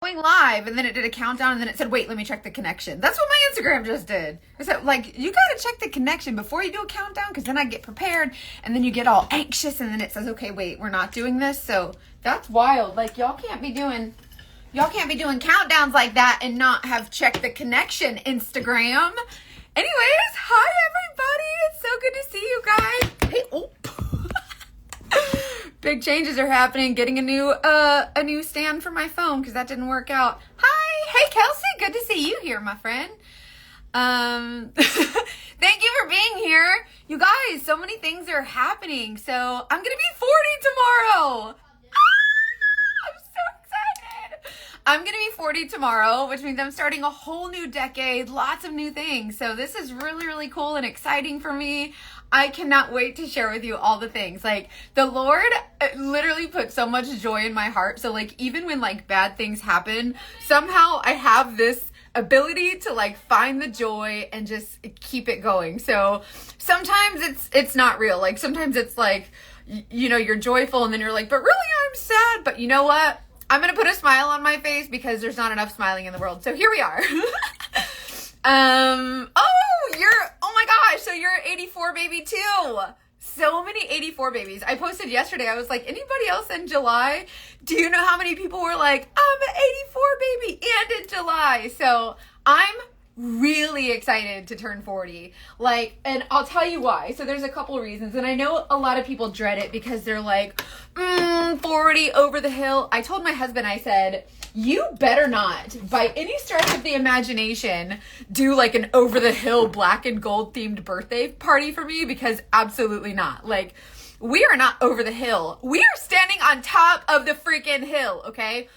going live, and then it did a countdown, and then it said, wait, let me check the connection. That's what my Instagram just did. It said, like, you gotta check the connection before you do a countdown, because then I get prepared, and then you get all anxious, and then it says, okay, wait, we're not doing this. So that's wild. Like, y'all can't be doing countdowns like that and not have checked the connection, Instagram. Anyways, hi everybody. It's so good to see you guys. Hey, oh. Big changes are happening. Getting a new stand for my phone because that didn't work out. Hi, hey Kelsey, good to see you here, my friend. Thank you for being here. You guys, so many things are happening. So I'm gonna be 40 tomorrow. I'm so excited. I'm gonna be 40 tomorrow, which means I'm starting a whole new decade, lots of new things. So this is really, really cool and exciting for me. I cannot wait to share with you all the things. Like, the Lord literally put so much joy in my heart. So like, even when like bad things happen, somehow I have this ability to like find the joy and just keep it going. So sometimes it's not real. Like sometimes it's like, you know, you're joyful and then you're like, but really I'm sad. But you know what? I'm going to put a smile on my face because there's not enough smiling in the world. So here we are. Oh my gosh, so you're 84 baby too. So many 84 babies. I posted yesterday, I was like, anybody else in July? Do you know how many people were like, I'm an 84 baby and in July? So I'm really excited to turn 40. Like, and I'll tell you why. So there's a couple reasons. And I know a lot of people dread it because they're like, 40 over the hill. I told my husband, I said, you better not, by any stretch of the imagination, do like an over the hill black and gold themed birthday party for me, because absolutely not. Like, we are not over the hill. We are standing on top of the freaking hill, okay?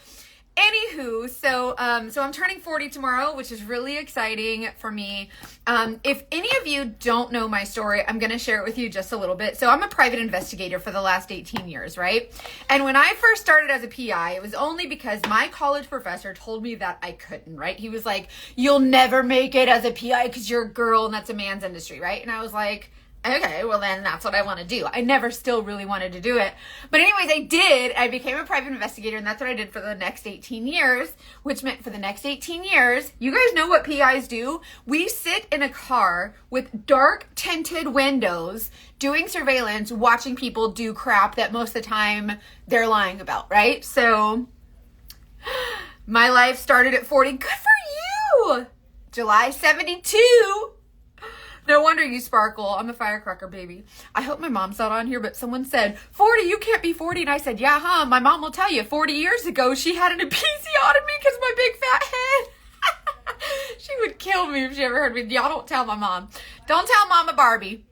Anywho, so I'm turning 40 tomorrow, which is really exciting for me. If any of you don't know my story, I'm going to share it with you just a little bit. So I'm a private investigator for the last 18 years, right? And when I first started as a PI, it was only because my college professor told me that I couldn't, right? He was like, you'll never make it as a PI because you're a girl and that's a man's industry, right? And I was like, okay, well then that's what I want to do. I never still really wanted to do it. But anyways, I did. I became a private investigator, and that's what I did for the next 18 years, which meant for the next 18 years, you guys know what PIs do? We sit in a car with dark tinted windows doing surveillance, watching people do crap that most of the time they're lying about, right? So my life started at 40. Good for you! July 72. No wonder you sparkle. I'm a firecracker, baby. I hope my mom's not on here, but someone said, 40, you can't be 40. And I said, yeah, huh? My mom will tell you, 40 years ago, she had an episiotomy because my big fat head. She would kill me if she ever heard me. Y'all don't tell my mom. Don't tell Mama Barbie.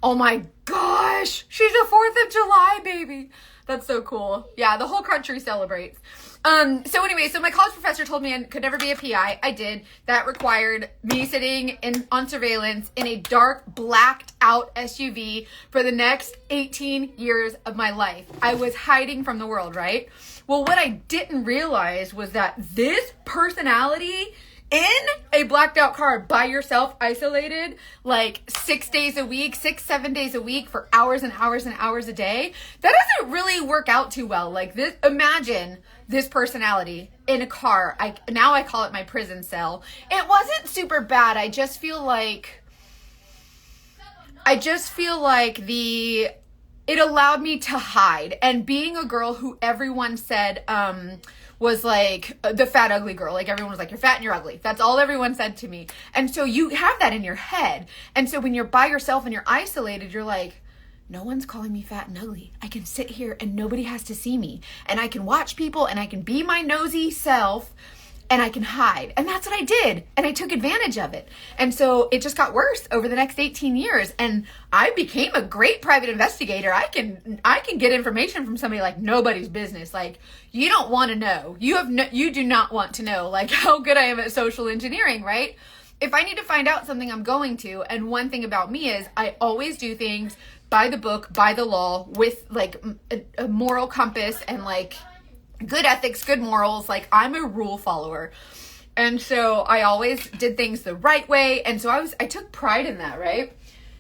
Oh my gosh. She's a 4th of July, baby. That's so cool. Yeah, the whole country celebrates. So anyway, so my college professor told me I could never be a PI. I did. That required me sitting on surveillance in a dark, blacked out SUV for the next 18 years of my life. I was hiding from the world, right? Well, what I didn't realize was that this personality in a blacked out car by yourself, isolated, like 6 days a week, 7 days a week for hours and hours and hours a day, that doesn't really work out too well. Like this, imagine this personality in a car. Now I call it my prison cell. It wasn't super bad. I just feel like it allowed me to hide. And being a girl who everyone said, was like the fat, ugly girl. Like everyone was like, you're fat and you're ugly. That's all everyone said to me. And so you have that in your head. And so when you're by yourself and you're isolated, you're like, no one's calling me fat and ugly. I can sit here and nobody has to see me. And I can watch people and I can be my nosy self and I can hide. And that's what I did. And I took advantage of it. And so it just got worse over the next 18 years. And I became a great private investigator. I can get information from somebody like nobody's business. Like, you don't want to know. You do not want to know like how good I am at social engineering, right? If I need to find out something, I'm going to. And one thing about me is I always do things by the book, by the law, with like a moral compass and like good ethics, good morals. Like, I'm a rule follower. And so I always did things the right way. And so I took pride in that, right?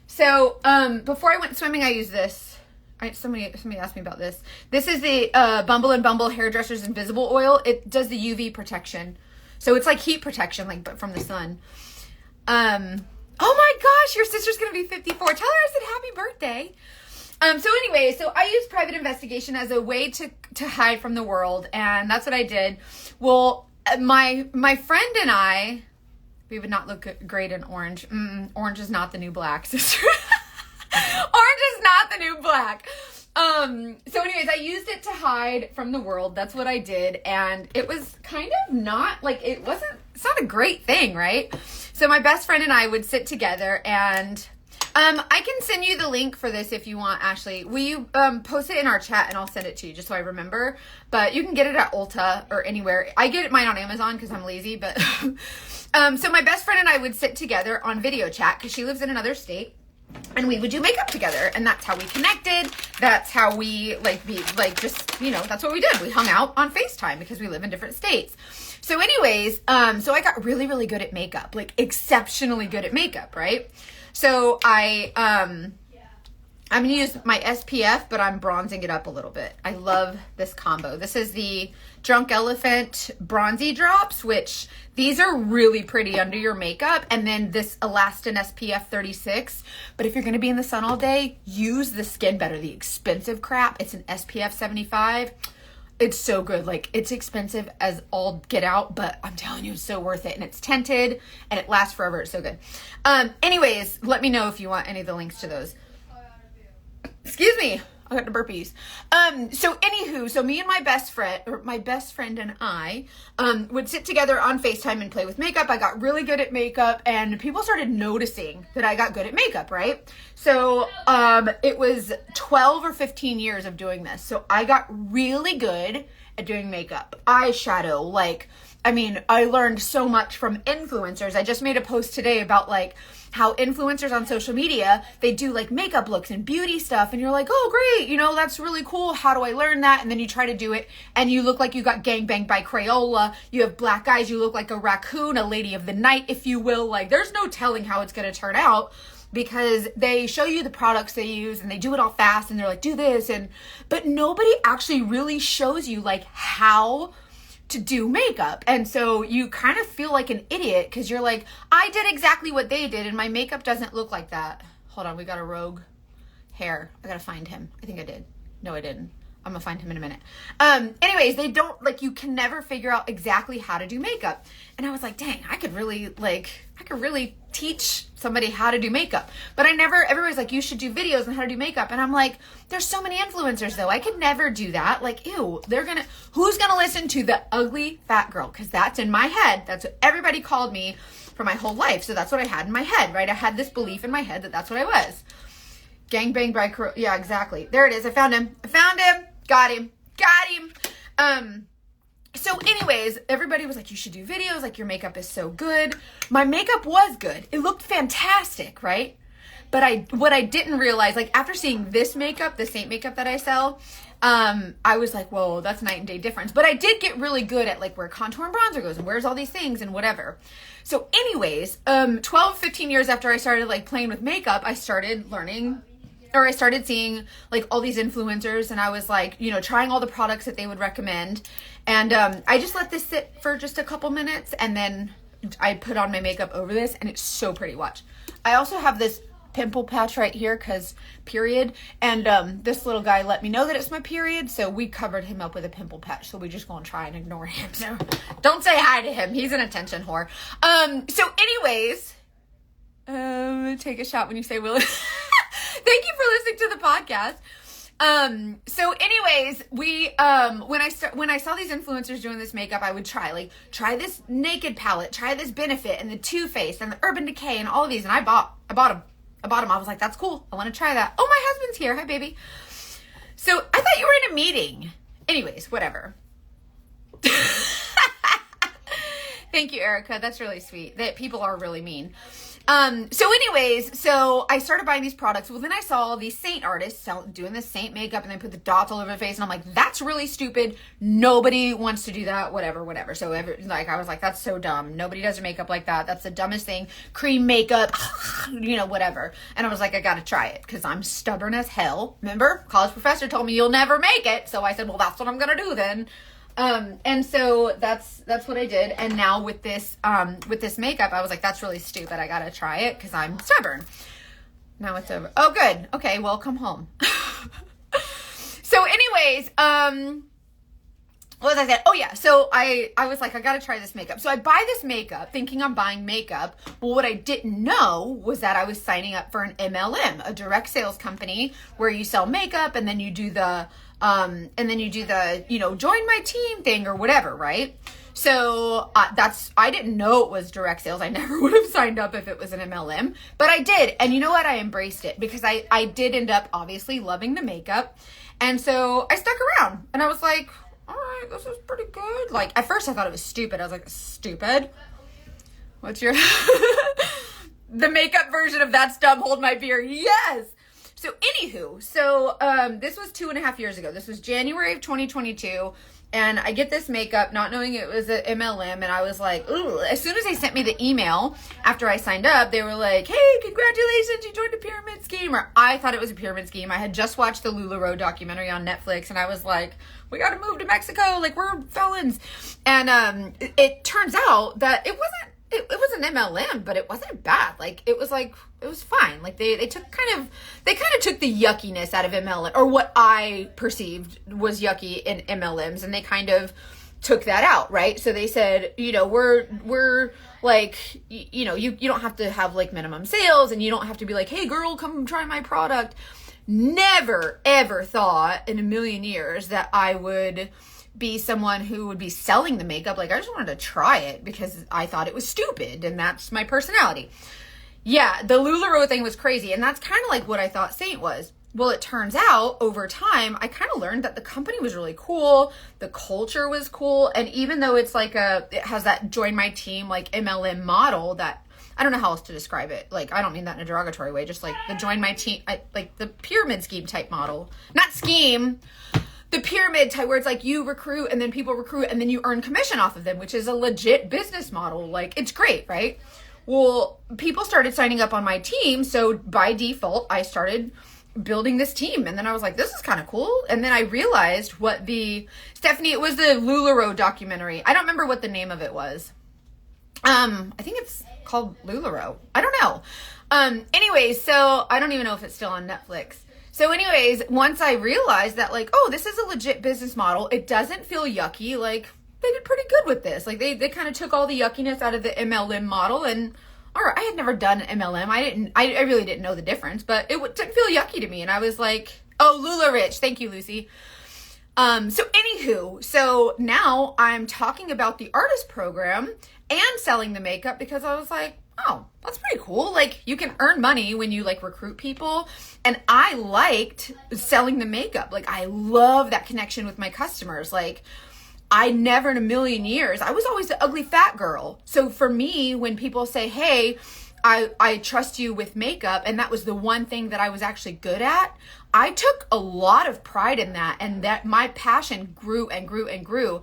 So before I went swimming, I used this Somebody asked me about this. This is the Bumble and Bumble Hairdresser's Invisible Oil. It does the UV protection. So it's like heat protection, like but from the sun. Oh my gosh, your sister's going to be 54. Tell her I said happy birthday. So anyway, so I used private investigation as a way to hide from the world, and that's what I did. Well, my friend and I, we would not look great in orange. Orange is not the new black, sister. Orange is not the new black. So anyways, I used it to hide from the world. That's what I did. And it was kind of not like, it's not a great thing, right? So my best friend and I would sit together, and I can send you the link for this if you want, Ashley. Will you post it in our chat, and I'll send it to you just so I remember. But you can get it at Ulta or anywhere. I get mine on Amazon because I'm lazy. But so my best friend and I would sit together on video chat because she lives in another state. And we would do makeup together, and that's how we connected. That's how we that's what we did. We hung out on FaceTime because we live in different states. So anyways, so I got really, really good at makeup, like exceptionally good at makeup, right? So I'm going to use my SPF, but I'm bronzing it up a little bit. I love this combo. This is the Drunk Elephant Bronzy Drops, which these are really pretty under your makeup. And then this Elastin SPF 36. But if you're going to be in the sun all day, use the Skin Better, the expensive crap. It's an SPF 75. It's so good. Like, it's expensive as all get out, but I'm telling you, it's so worth it. And it's tinted, and it lasts forever. It's so good. Anyways, let me know if you want any of the links to those. Excuse me. I got the burpees. So me and my best friend and I, would sit together on FaceTime and play with makeup. I got really good at makeup, and people started noticing that I got good at makeup, right? So, it was 12 or 15 years of doing this. So I got really good at doing makeup, eyeshadow, I learned so much from influencers. I just made a post today about how influencers on social media, they do makeup looks and beauty stuff, and you're like, oh great, that's really cool. How do I learn that? And then you try to do it, and you look like you got gangbanged by Crayola. You have black eyes. You look like a raccoon, a lady of the night, if you will. There's no telling how it's going to turn out, because they show you the products they use, and they do it all fast, and they're like, do this, but nobody actually really shows you how to do makeup. And so you kind of feel like an idiot because you're like, I did exactly what they did, and my makeup doesn't look like that. Hold on, we got a rogue hair. I gotta find him. I think I did. No, I didn't. I'm gonna find him in a minute. Anyways, they don't, you can never figure out exactly how to do makeup. And I was like, dang, I could really teach somebody how to do makeup. But everybody's like, you should do videos on how to do makeup. And I'm like, there's so many influencers though. I could never do that. Ew, who's gonna listen to the ugly fat girl? Cause that's in my head. That's what everybody called me for my whole life. So that's what I had in my head, right? I had this belief in my head that that's what I was. Gangbang by yeah, exactly. There it is. I found him. Got him. So anyways, everybody was like, you should do videos. Your makeup is so good. My makeup was good. It looked fantastic, right? But what I didn't realize, after seeing this makeup, the Saint makeup that I sell, I was like, whoa, that's night and day difference. But I did get really good at where contour and bronzer goes and where's all these things and whatever. So anyways, 12, 15 years after I started playing with makeup, I started learning, or I started seeing all these influencers, and I was trying all the products that they would recommend. And I just let this sit for just a couple minutes, and then I put on my makeup over this, and it's so pretty. Watch. I also have this pimple patch right here because period, and this little guy let me know that it's my period, so we covered him up with a pimple patch. So we just gonna try and ignore him. So don't say hi to him. He's an attention whore. So anyways, take a shot when you say Willis. Thank you for listening to the podcast. So anyways, we, when I saw these influencers doing this makeup, I would try this Naked palette, try this Benefit and the Too Faced and the Urban Decay and all of these. And I bought them. I was like, that's cool. I want to try that. Oh, my husband's here. Hi, baby. So I thought you were in a meeting. Anyways, whatever. Thank you, Erica. That's really sweet. That people are really mean. So anyways, so I started buying these products. Well, then I saw these Saint artists doing the Saint makeup and they put the dots all over their face. And I'm like, that's really stupid. Nobody wants to do that. Whatever. So I was like, that's so dumb. Nobody does makeup like that. That's the dumbest thing. Cream makeup, whatever. And I was like, I got to try it because I'm stubborn as hell. Remember, college professor told me you'll never make it. So I said, well, that's what I'm going to do then. And so that's what I did. And now with this makeup, I was like, that's really stupid. I gotta try it because I'm stubborn. Now it's over. Oh, good. Okay, well, come home. So anyways, what was I saying? Oh yeah, so I was like, I gotta try this makeup. So I buy this makeup thinking I'm buying makeup. Well, what I didn't know was that I was signing up for an MLM, a direct sales company where you sell makeup and then you do the join my team thing or whatever, right? So I didn't know it was direct sales. I never would have signed up if it was an MLM, but I did. And you know what? I embraced it because I did end up obviously loving the makeup. And so I stuck around and I was like, all right, this is pretty good. Like at first I thought it was stupid. I was like, stupid? What's your, the makeup version of that's dumb, hold my beer. Yes. So anywho, this was 2.5 years ago. This was January of 2022. And I get this makeup not knowing it was an MLM. And I was like, ooh, as soon as they sent me the email after I signed up, they were like, hey, congratulations, you joined a pyramid scheme. Or I thought it was a pyramid scheme. I had just watched the LuLaRoe documentary on Netflix. And I was like, we got to move to Mexico. Like we're felons. And it turns out that it was an MLM, but it wasn't bad. Like it was fine. Like they kind of took the yuckiness out of MLM, or what I perceived was yucky in MLMs, and they kind of took that out, right? So they said, we're like, you don't have to have like minimum sales, and you don't have to be like, hey girl, come try my product. Never ever thought in a million years that I would be someone who would be selling the makeup. Like I just wanted to try it because I thought it was stupid, and that's my personality. Yeah, the LuLaRoe thing was crazy, and that's kind of like what I thought Saint was. Well, it turns out over time, I kind of learned that the company was really cool, the culture was cool, and even though it's like it has that join my team like MLM model that I don't know how else to describe it. Like I don't mean that in a derogatory way, just like the join my team, like the pyramid scheme type model, not scheme. The pyramid type where it's like you recruit and then people recruit and then you earn commission off of them, which is a legit business model. Like it's great, right? Well, people started signing up on my team. So by default, I started building this team. And then I was like, this is kind of cool. And then I realized Stephanie, it was the LuLaRoe documentary. I don't remember what the name of it was. I think it's called LuLaRoe. I don't know. Anyways, so I don't even know if it's still on Netflix. So anyways, once I realized that like, oh, this is a legit business model. It doesn't feel yucky. Like they did pretty good with this. Like they kind of took all the yuckiness out of the MLM model. And all right, I had never done an MLM. I really didn't know the difference, but it didn't feel yucky to me. And I was like, oh, Lula Rich. Thank you, Lucy. So now I'm talking about the artist program and selling the makeup because I was like, oh, that's pretty cool. Like you can earn money when you like recruit people. And I liked selling the makeup. Like I love that connection with my customers. Like I never in a million years, I was always the ugly fat girl. So for me, when people say, hey, I trust you with makeup, and that was the one thing that I was actually good at, I took a lot of pride in that, and that my passion grew and grew and grew.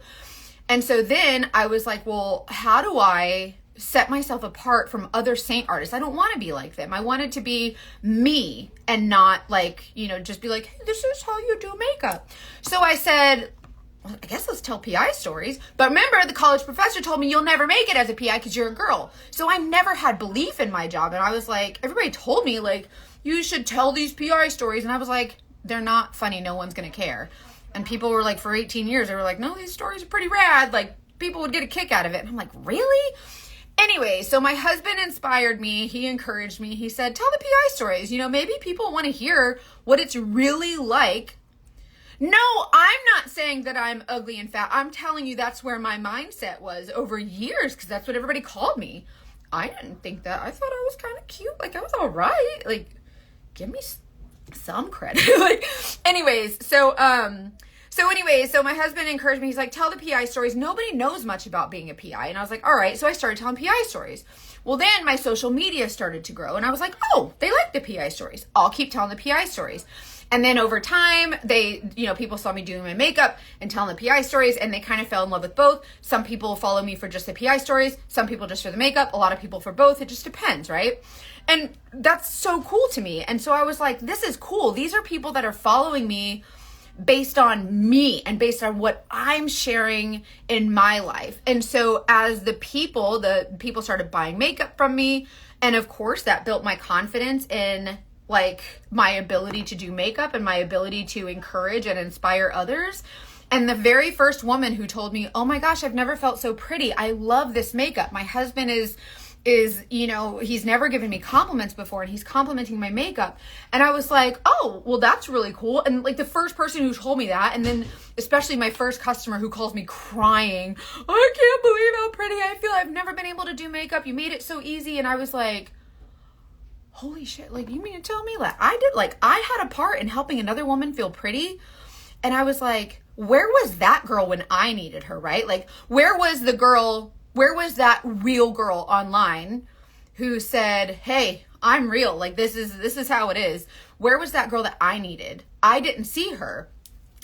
And so then I was like, well, how do I set myself apart from other Saint artists? I don't want to be like them. I wanted to be me and not like, just be like, hey, this is how you do makeup. So I said, well, I guess let's tell PI stories. But remember, the college professor told me you'll never make it as a PI because you're a girl. So I never had belief in my job. And I was like, everybody told me like, you should tell these PI stories. And I was like, they're not funny. No one's going to care. And people were like, for 18 years, they were like, no, these stories are pretty rad. Like people would get a kick out of it. And I'm like, really? Anyway, so my husband inspired me. He encouraged me. He said, tell the PI stories. Maybe people want to hear what it's really like. No, I'm not saying that I'm ugly and fat. I'm telling you that's where my mindset was over years because that's what everybody called me. I didn't think that. I thought I was kind of cute. Like I was all right. Like give me some credit. Like anyways, so So anyway, so my husband encouraged me. He's like, tell the PI stories. Nobody knows much about being a PI. And I was like, all right. So I started telling PI stories. Well, then my social media started to grow. And I was like, oh, they like the PI stories. I'll keep telling the PI stories. And then over time, people saw me doing my makeup and telling the PI stories, and they kind of fell in love with both. Some people follow me for just the PI stories. Some people just for the makeup. A lot of people for both. It just depends, right? And that's so cool to me. And so I was like, this is cool. These are people that are following me based on me and based on what I'm sharing in my life. And so as the people started buying makeup from me, and of course that built my confidence in like my ability to do makeup and my ability to encourage and inspire others. And the very first woman who told me, oh my gosh, I've never felt so pretty. I love this makeup. My husband is, he's never given me compliments before, and he's complimenting my makeup. And I was like, oh, well, that's really cool. And like the first person who told me that, and then especially my first customer who calls me crying, I can't believe how pretty I feel. I've never been able to do makeup. You made it so easy. And I was like, holy shit, like you mean to tell me like I had a part in helping another woman feel pretty? And I was like, where was that girl when I needed her, right? Like where was that real girl online who said, hey, I'm real, like this is how it is? Where was that girl that I needed? I didn't see her.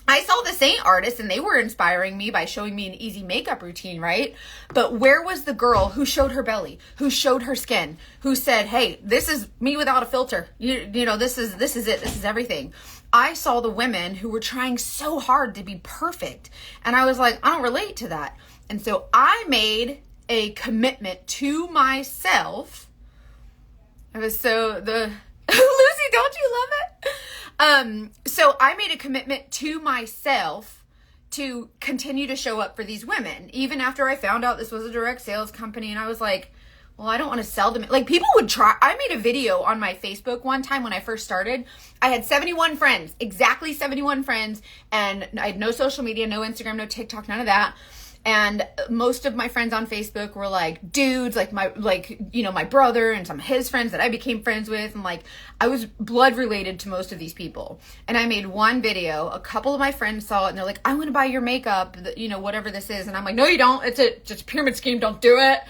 I saw the Saint artists and they were inspiring me by showing me an easy makeup routine, right? But where was the girl who showed her belly, who showed her skin, who said, hey, this is me without a filter. This is it. This is everything. I saw the women who were trying so hard to be perfect. And I was like, I don't relate to that. And so I made a commitment to myself. Lucy, don't you love it? So I made a commitment to myself to continue to show up for these women, even after I found out this was a direct sales company. And I was like, well, I don't want to sell them. Like people would try. I made a video on my Facebook one time when I first started. I had 71 friends, exactly 71 friends. And I had no social media, no Instagram, no TikTok, none of that. And most of my friends on Facebook were like dudes, like my brother and some of his friends that I became friends with. And like, I was blood related to most of these people. And I made one video, a couple of my friends saw it and they're like, I want to buy your makeup, whatever this is. And I'm like, no, you don't. It's just a pyramid scheme. Don't do it.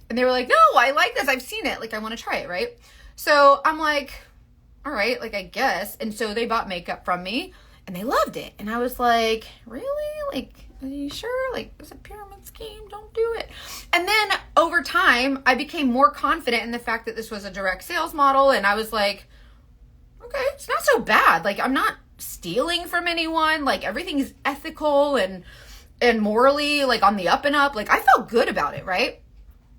And they were like, no, I like this. I've seen it. Like, I want to try it. Right. So I'm like, all right, like, I guess. And so they bought makeup from me and they loved it. And I was like, really? Like, are you sure? Like, it's a pyramid scheme. Don't do it. And then over time, I became more confident in the fact that this was a direct sales model. And I was like, okay, it's not so bad. Like, I'm not stealing from anyone. Like, everything's ethical and morally, like, on the up and up. Like, I felt good about it, right?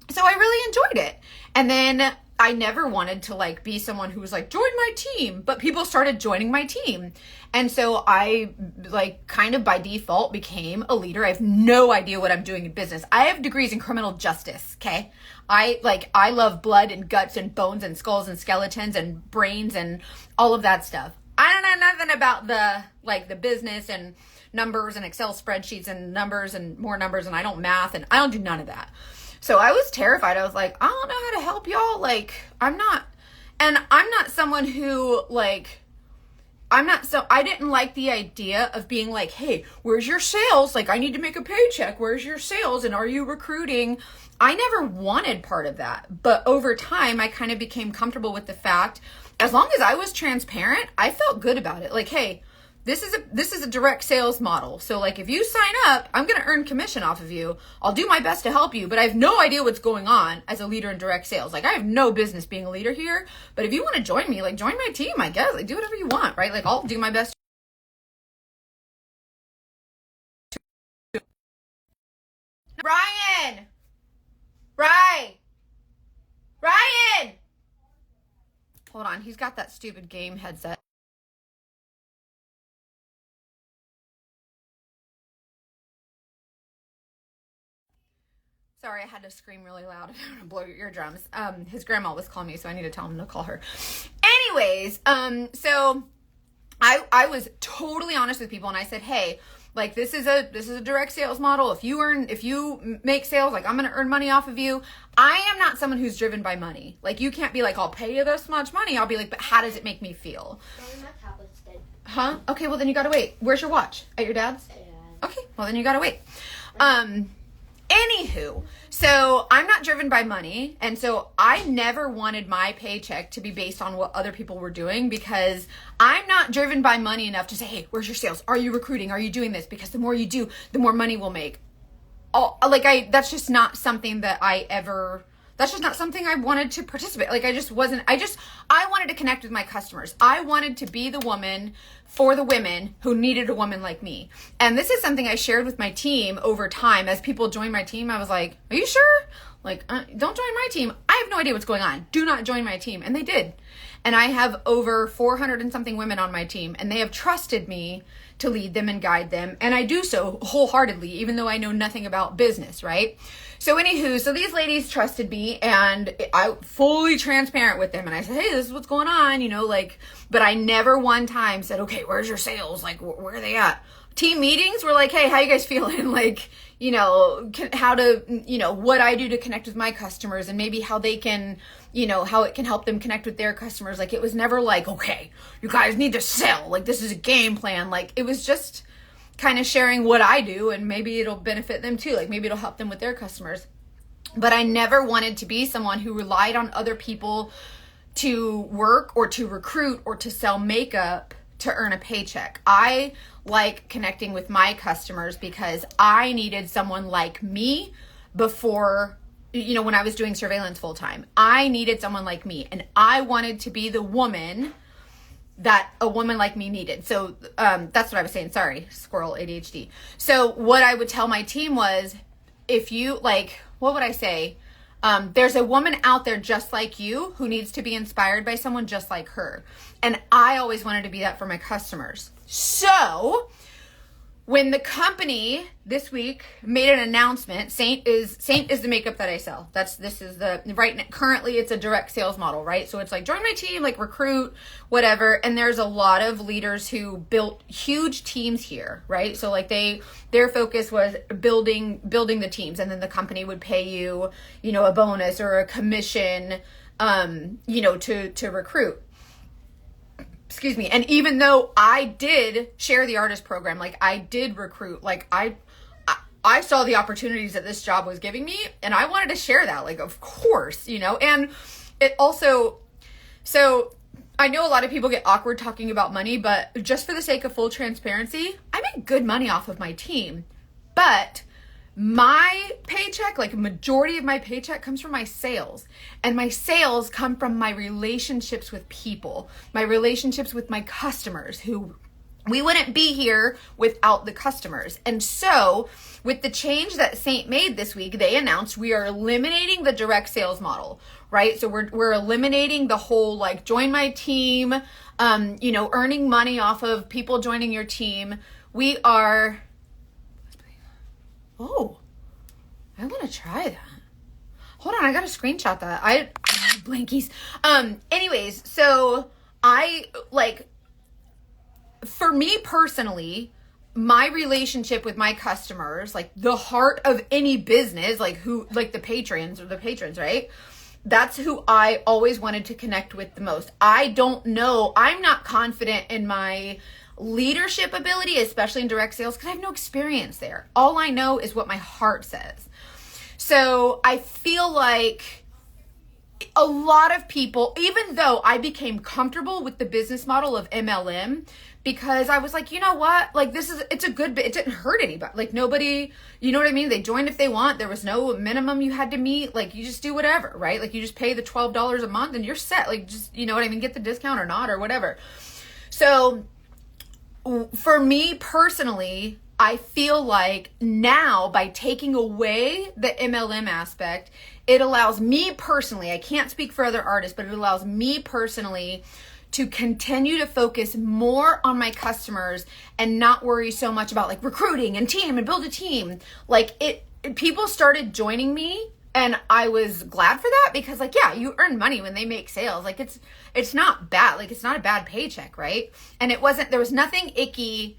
So I really enjoyed it. And then I never wanted to like be someone who was like, join my team, but people started joining my team. And so I like kind of by default became a leader. I have no idea what I'm doing in business. I have degrees in criminal justice. Okay. I love blood and guts and bones and skulls and skeletons and brains and all of that stuff. I don't know nothing about the business and numbers and Excel spreadsheets and numbers and more numbers. And I don't math and I don't do none of that. So I was terrified. I was like, I don't know how to help y'all. Like, I'm not someone who I didn't like the idea of being like, hey, where's your sales? Like, I need to make a paycheck. Where's your sales? And are you recruiting? I never wanted part of that. But over time, I kind of became comfortable with the fact, as long as I was transparent, I felt good about it. Like, hey, this is a direct sales model. So like if you sign up, I'm going to earn commission off of you. I'll do my best to help you, but I have no idea what's going on as a leader in direct sales. Like I have no business being a leader here, but if you want to join me, like join my team, I guess. Like do whatever you want, right? Like I'll do my best. Ryan! Hold on. He's got that stupid game headset. Sorry, I had to scream really loud. I don't want to blow your eardrums. His grandma was calling me, so I need to tell him to call her. Anyways, so I was totally honest with people, and I said, hey, like this is a direct sales model. If you make sales, like I'm gonna earn money off of you. I am not someone who's driven by money. Like you can't be like, I'll pay you this much money. I'll be like, but how does it make me feel? My tablet's dead. Huh? Okay, well then you gotta wait. Where's your watch? At your dad's? Yeah. Okay, well then you gotta wait. Anywho, so I'm not driven by money, and so I never wanted my paycheck to be based on what other people were doing, because I'm not driven by money enough to say, hey, where's your sales? Are you recruiting? Are you doing this? Because the more you do, the more money we'll make. That's just not something that that's just not something I wanted to participate. Like, I wanted to connect with my customers. I wanted to be the woman for the women who needed a woman like me. And this is something I shared with my team over time. As people joined my team, I was like, are you sure? Like, don't join my team. I have no idea what's going on. Do not join my team. And they did. And I have over 400 and something women on my team, and they have trusted me to lead them and guide them. And I do so wholeheartedly, even though I know nothing about business, right? So anywho, so these ladies trusted me, and I fully transparent with them. And I said, hey, this is what's going on, but I never one time said, okay, where's your sales? Like, where are they at? Team meetings were like, hey, how you guys feeling? Like, how to, what I do to connect with my customers, and maybe how they can, how it can help them connect with their customers. Like, it was never like, okay, you guys need to sell. Like, this is a game plan. Like, it was just kind of sharing what I do, and maybe it'll benefit them too. Like, maybe it'll help them with their customers. But I never wanted to be someone who relied on other people to work or to recruit or to sell makeup to earn a paycheck. I like connecting with my customers because I needed someone like me before, when I was doing surveillance full time. I needed someone like me, and I wanted to be the woman that a woman like me needed. So that's what I was saying. Sorry, squirrel ADHD. So what I would tell my team was, if you what would I say? There's a woman out there just like you who needs to be inspired by someone just like her. And I always wanted to be that for my customers. So when the company this week made an announcement, Saint is the makeup that I sell. Currently it's a direct sales model, right? So it's like, join my team, like recruit, whatever. And there's a lot of leaders who built huge teams here, right? So like their focus was building the teams, and then the company would pay you, a bonus or a commission, to recruit. Excuse me. And even though I did share the artist program, like I did recruit, like I saw the opportunities that this job was giving me, and I wanted to share that, like, of course, and it also, so I know a lot of people get awkward talking about money, but just for the sake of full transparency, I make good money off of my team, but my paycheck, like a majority of my paycheck, comes from my sales, and my sales come from my relationships with people, my relationships with my customers, who we wouldn't be here without the customers. And so with the change that Saint made this week, they announced we are eliminating the direct sales model, right? So we're eliminating the whole, like, join my team, earning money off of people joining your team. We are, oh, I want to try that. Hold on, I got to screenshot that. I have blankies. Anyways, so for me personally, my relationship with my customers, like the heart of any business, like the patrons, right? That's who I always wanted to connect with the most. I don't know. I'm not confident in my leadership ability, especially in direct sales, because I have no experience there. All I know is what my heart says. So I feel like a lot of people, even though I became comfortable with the business model of MLM, because I was like, you know what? Like, it's a good bit. It didn't hurt anybody. Like, nobody, you know what I mean? They joined if they want. There was no minimum you had to meet. Like, you just do whatever, right? Like, you just pay the $12 a month and you're set. Like, just, you know what I mean? Get the discount or not or whatever. So for me personally, I feel like now, by taking away the MLM aspect, it allows me personally, I can't speak for other artists, but it allows me personally to continue to focus more on my customers and not worry so much about, like, recruiting and team and build a team. Like, people started joining me, and I was glad for that, because, like, yeah, you earn money when they make sales. Like, it's not bad. Like, it's not a bad paycheck, right? And there was nothing icky.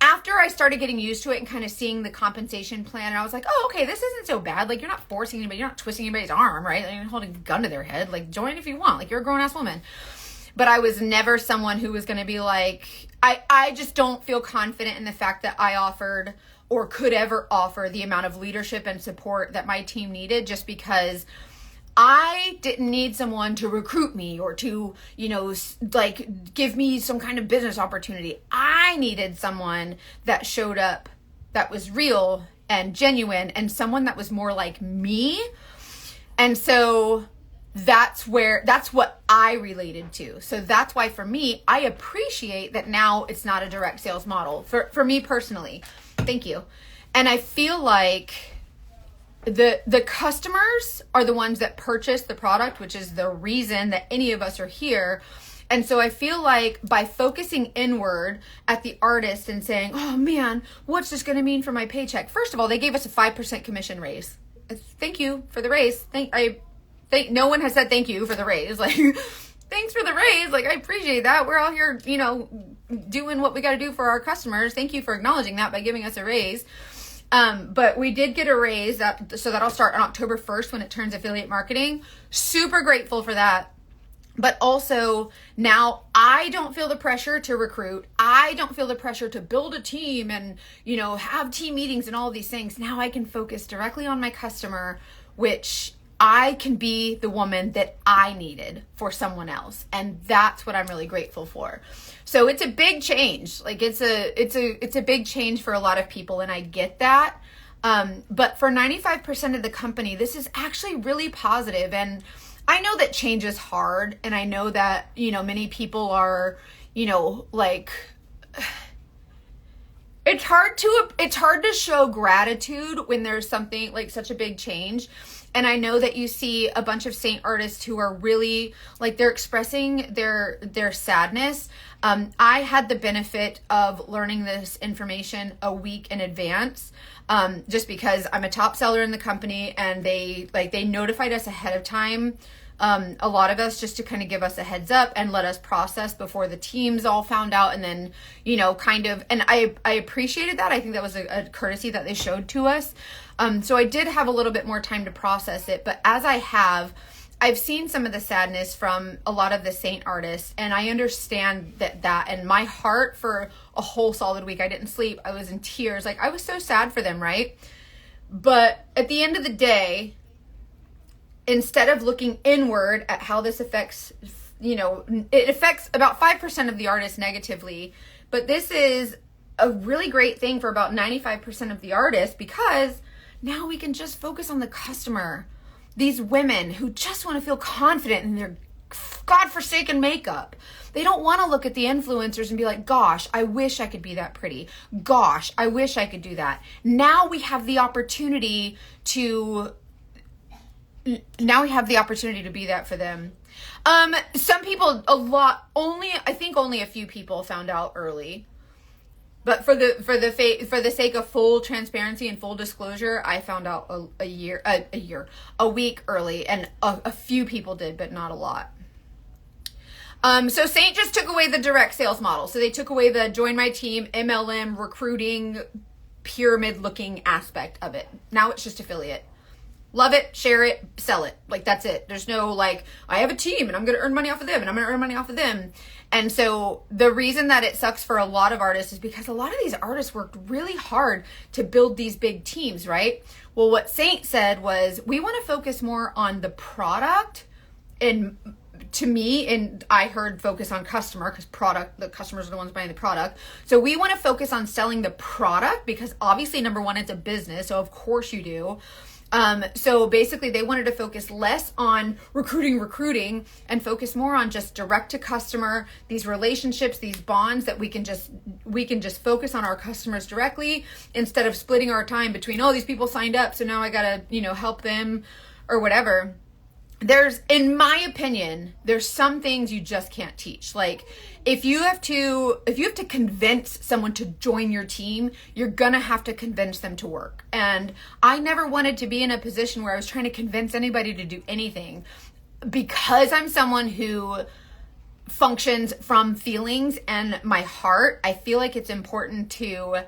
After I started getting used to it and kind of seeing the compensation plan, and I was like, oh, okay, this isn't so bad. Like, you're not forcing anybody, you're not twisting anybody's arm, right? Like, you're not holding a gun to their head. Like, join if you want. Like, you're a grown-ass woman. But I was never someone who was going to be like, I just don't feel confident in the fact that I offered or could ever offer the amount of leadership and support that my team needed, just because I didn't need someone to recruit me or to, like give me some kind of business opportunity. I needed someone that showed up, that was real and genuine, and someone that was more like me. And so that's what I related to. So that's why for me, I appreciate that now it's not a direct sales model for me personally. Thank you. And I feel like the customers are the ones that purchase the product, which is the reason that any of us are here. And so I feel like by focusing inward at the artist and saying, oh man, what's this going to mean for my paycheck? First of all, they gave us a 5% commission raise. Thank you for the raise. No one has said thank you for the raise. Like, thanks for the raise. Like, I appreciate that. We're all here, doing what we got to do for our customers. Thank you for acknowledging that by giving us a raise. But we did get a raise so that'll start on October 1st when it turns affiliate marketing. Super grateful for that. But also now I don't feel the pressure to recruit. I don't feel the pressure to build a team and, have team meetings and all of these things. Now I can focus directly on my customer, which I can be the woman that I needed for someone else. And that's what I'm really grateful for. So it's a big change. Like it's a big change for a lot of people. And I get that. But for 95% of the company, this is actually really positive. And I know that change is hard. And I know that, many people are, like, it's hard to show gratitude when there's something like such a big change. And I know that you see a bunch of Saint artists who are really like, they're expressing their sadness. I had the benefit of learning this information a week in advance, just because I'm a top seller in the company, and they notified us ahead of time. A lot of us, just to kind of give us a heads up and let us process before the teams all found out. And then, and I appreciated that. I think that was a courtesy that they showed to us. So I did have a little bit more time to process it, but as I've seen some of the sadness from a lot of the Saint artists, and I understand that, and my heart for a whole solid week, I didn't sleep. I was in tears. Like, I was so sad for them. Right. But at the end of the day, instead of looking inward at how this affects, it affects about 5% of the artists negatively, but this is a really great thing for about 95% of the artists, because now we can just focus on the customer. These women who just want to feel confident in their godforsaken makeup. They don't want to look at the influencers and be like, gosh, I wish I could be that pretty. Gosh, I wish I could do that. Now we have the opportunity to be that for them. Some people, I think only a few people found out early. But for the sake of full transparency and full disclosure, I found out a week early, and a few people did, but not a lot. So Saint just took away the direct sales model. So they took away the join my team, MLM, recruiting, pyramid looking aspect of it. Now it's just affiliate. Love it, share it, sell it. Like, that's it. There's no like, I have a team and I'm going to earn money off of them and I'm going to earn money off of them. And so the reason that it sucks for a lot of artists is because a lot of these artists worked really hard to build these big teams, right? Well, what Saint said was, we want to focus more on the product. And to me, and I heard focus on customer, because the customers are the ones buying the product. So we want to focus on selling the product, because obviously, number one, it's a business. So of course you do. So basically they wanted to focus less on recruiting and focus more on just direct to customer, these relationships, these bonds that we can just focus on our customers directly, instead of splitting our time between, oh, these people signed up, so now I gotta, help them or whatever. In my opinion, there's some things you just can't teach. Like, if you have to convince someone to join your team, you're gonna have to convince them to work. And I never wanted to be in a position where I was trying to convince anybody to do anything, because I'm someone who functions from feelings and my heart. I feel like it's important to,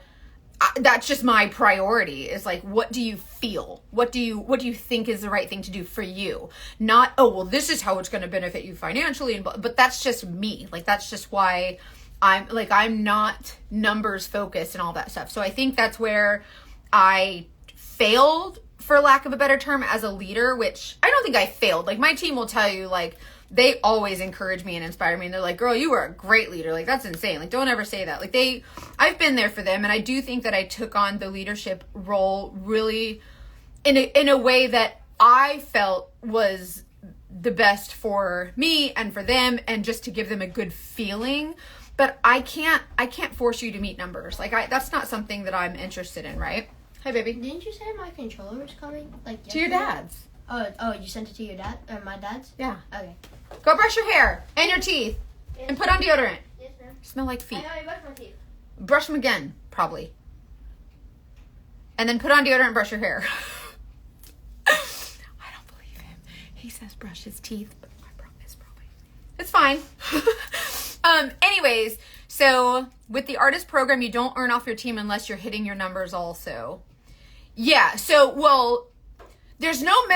that's just my priority, is like, what do you feel? What do you think is the right thing to do for you? Not, oh, well, this is how it's going to benefit you financially. But that's just me. Like, that's just why I'm not numbers focused and all that stuff. So I think that's where I failed, for lack of a better term, as a leader, which I don't think I failed. Like, my team will tell you, like, they always encourage me and inspire me. And they're like, girl, you are a great leader. Like, that's insane. Like, don't ever say that. Like, I've been there for them. And I do think that I took on the leadership role really in a way that I felt was the best for me and for them, and just to give them a good feeling. But I can't force you to meet numbers. Like, that's not something that I'm interested in, right? Hi, baby. Didn't you say my controller was coming? Like, to your dad's. Oh, you sent it to your dad? Or my dad's? Yeah. Okay. Go brush your hair and your teeth. Yes. And put on deodorant. Yes, ma'am. Smell like feet. I know, I brushed my teeth. Brush them again, probably. And then put on deodorant and brush your hair. I don't believe him. He says brush his teeth, but I promise probably. It's fine. Anyways, so with the artist program, you don't earn off your team unless you're hitting your numbers also. Yeah, so, well, there was no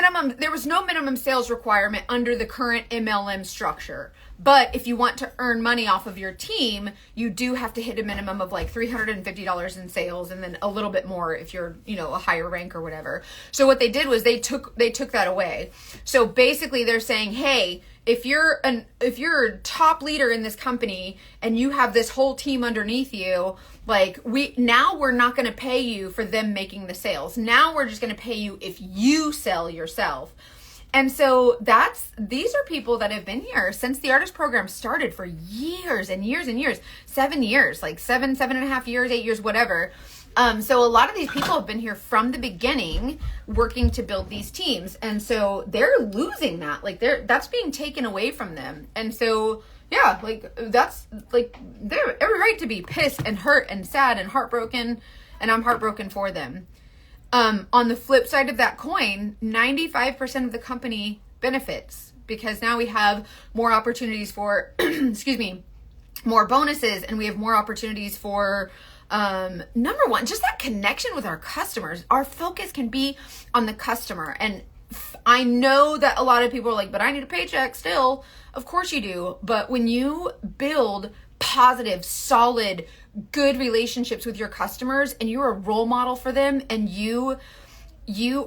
minimum sales requirement under the current MLM structure. But if you want to earn money off of your team, you do have to hit a minimum of like $350 in sales, and then a little bit more if you're, a higher rank or whatever. So what they did was they took that away. So basically they're saying, hey, if you're a top leader in this company and you have this whole team underneath you, like, we're not going to pay you for them making the sales. Now we're just going to pay you if you sell yourself. And so these are people that have been here since the artist program started for years and years and years, 7 years, like 7.5 years, 8 years, whatever. So a lot of these people have been here from the beginning working to build these teams. And so they're losing that. Like, that's being taken away from them. And so, yeah, like, that's like, they're every right to be pissed and hurt and sad and heartbroken. And I'm heartbroken for them. On the flip side of that coin, 95% of the company benefits, because now we have more opportunities for, more bonuses, and we have more opportunities for, number one, just that connection with our customers. Our focus can be on the customer. And I know that a lot of people are like, but I need a paycheck still. Of course you do. But when you build positive, solid, good relationships with your customers, and you're a role model for them, and you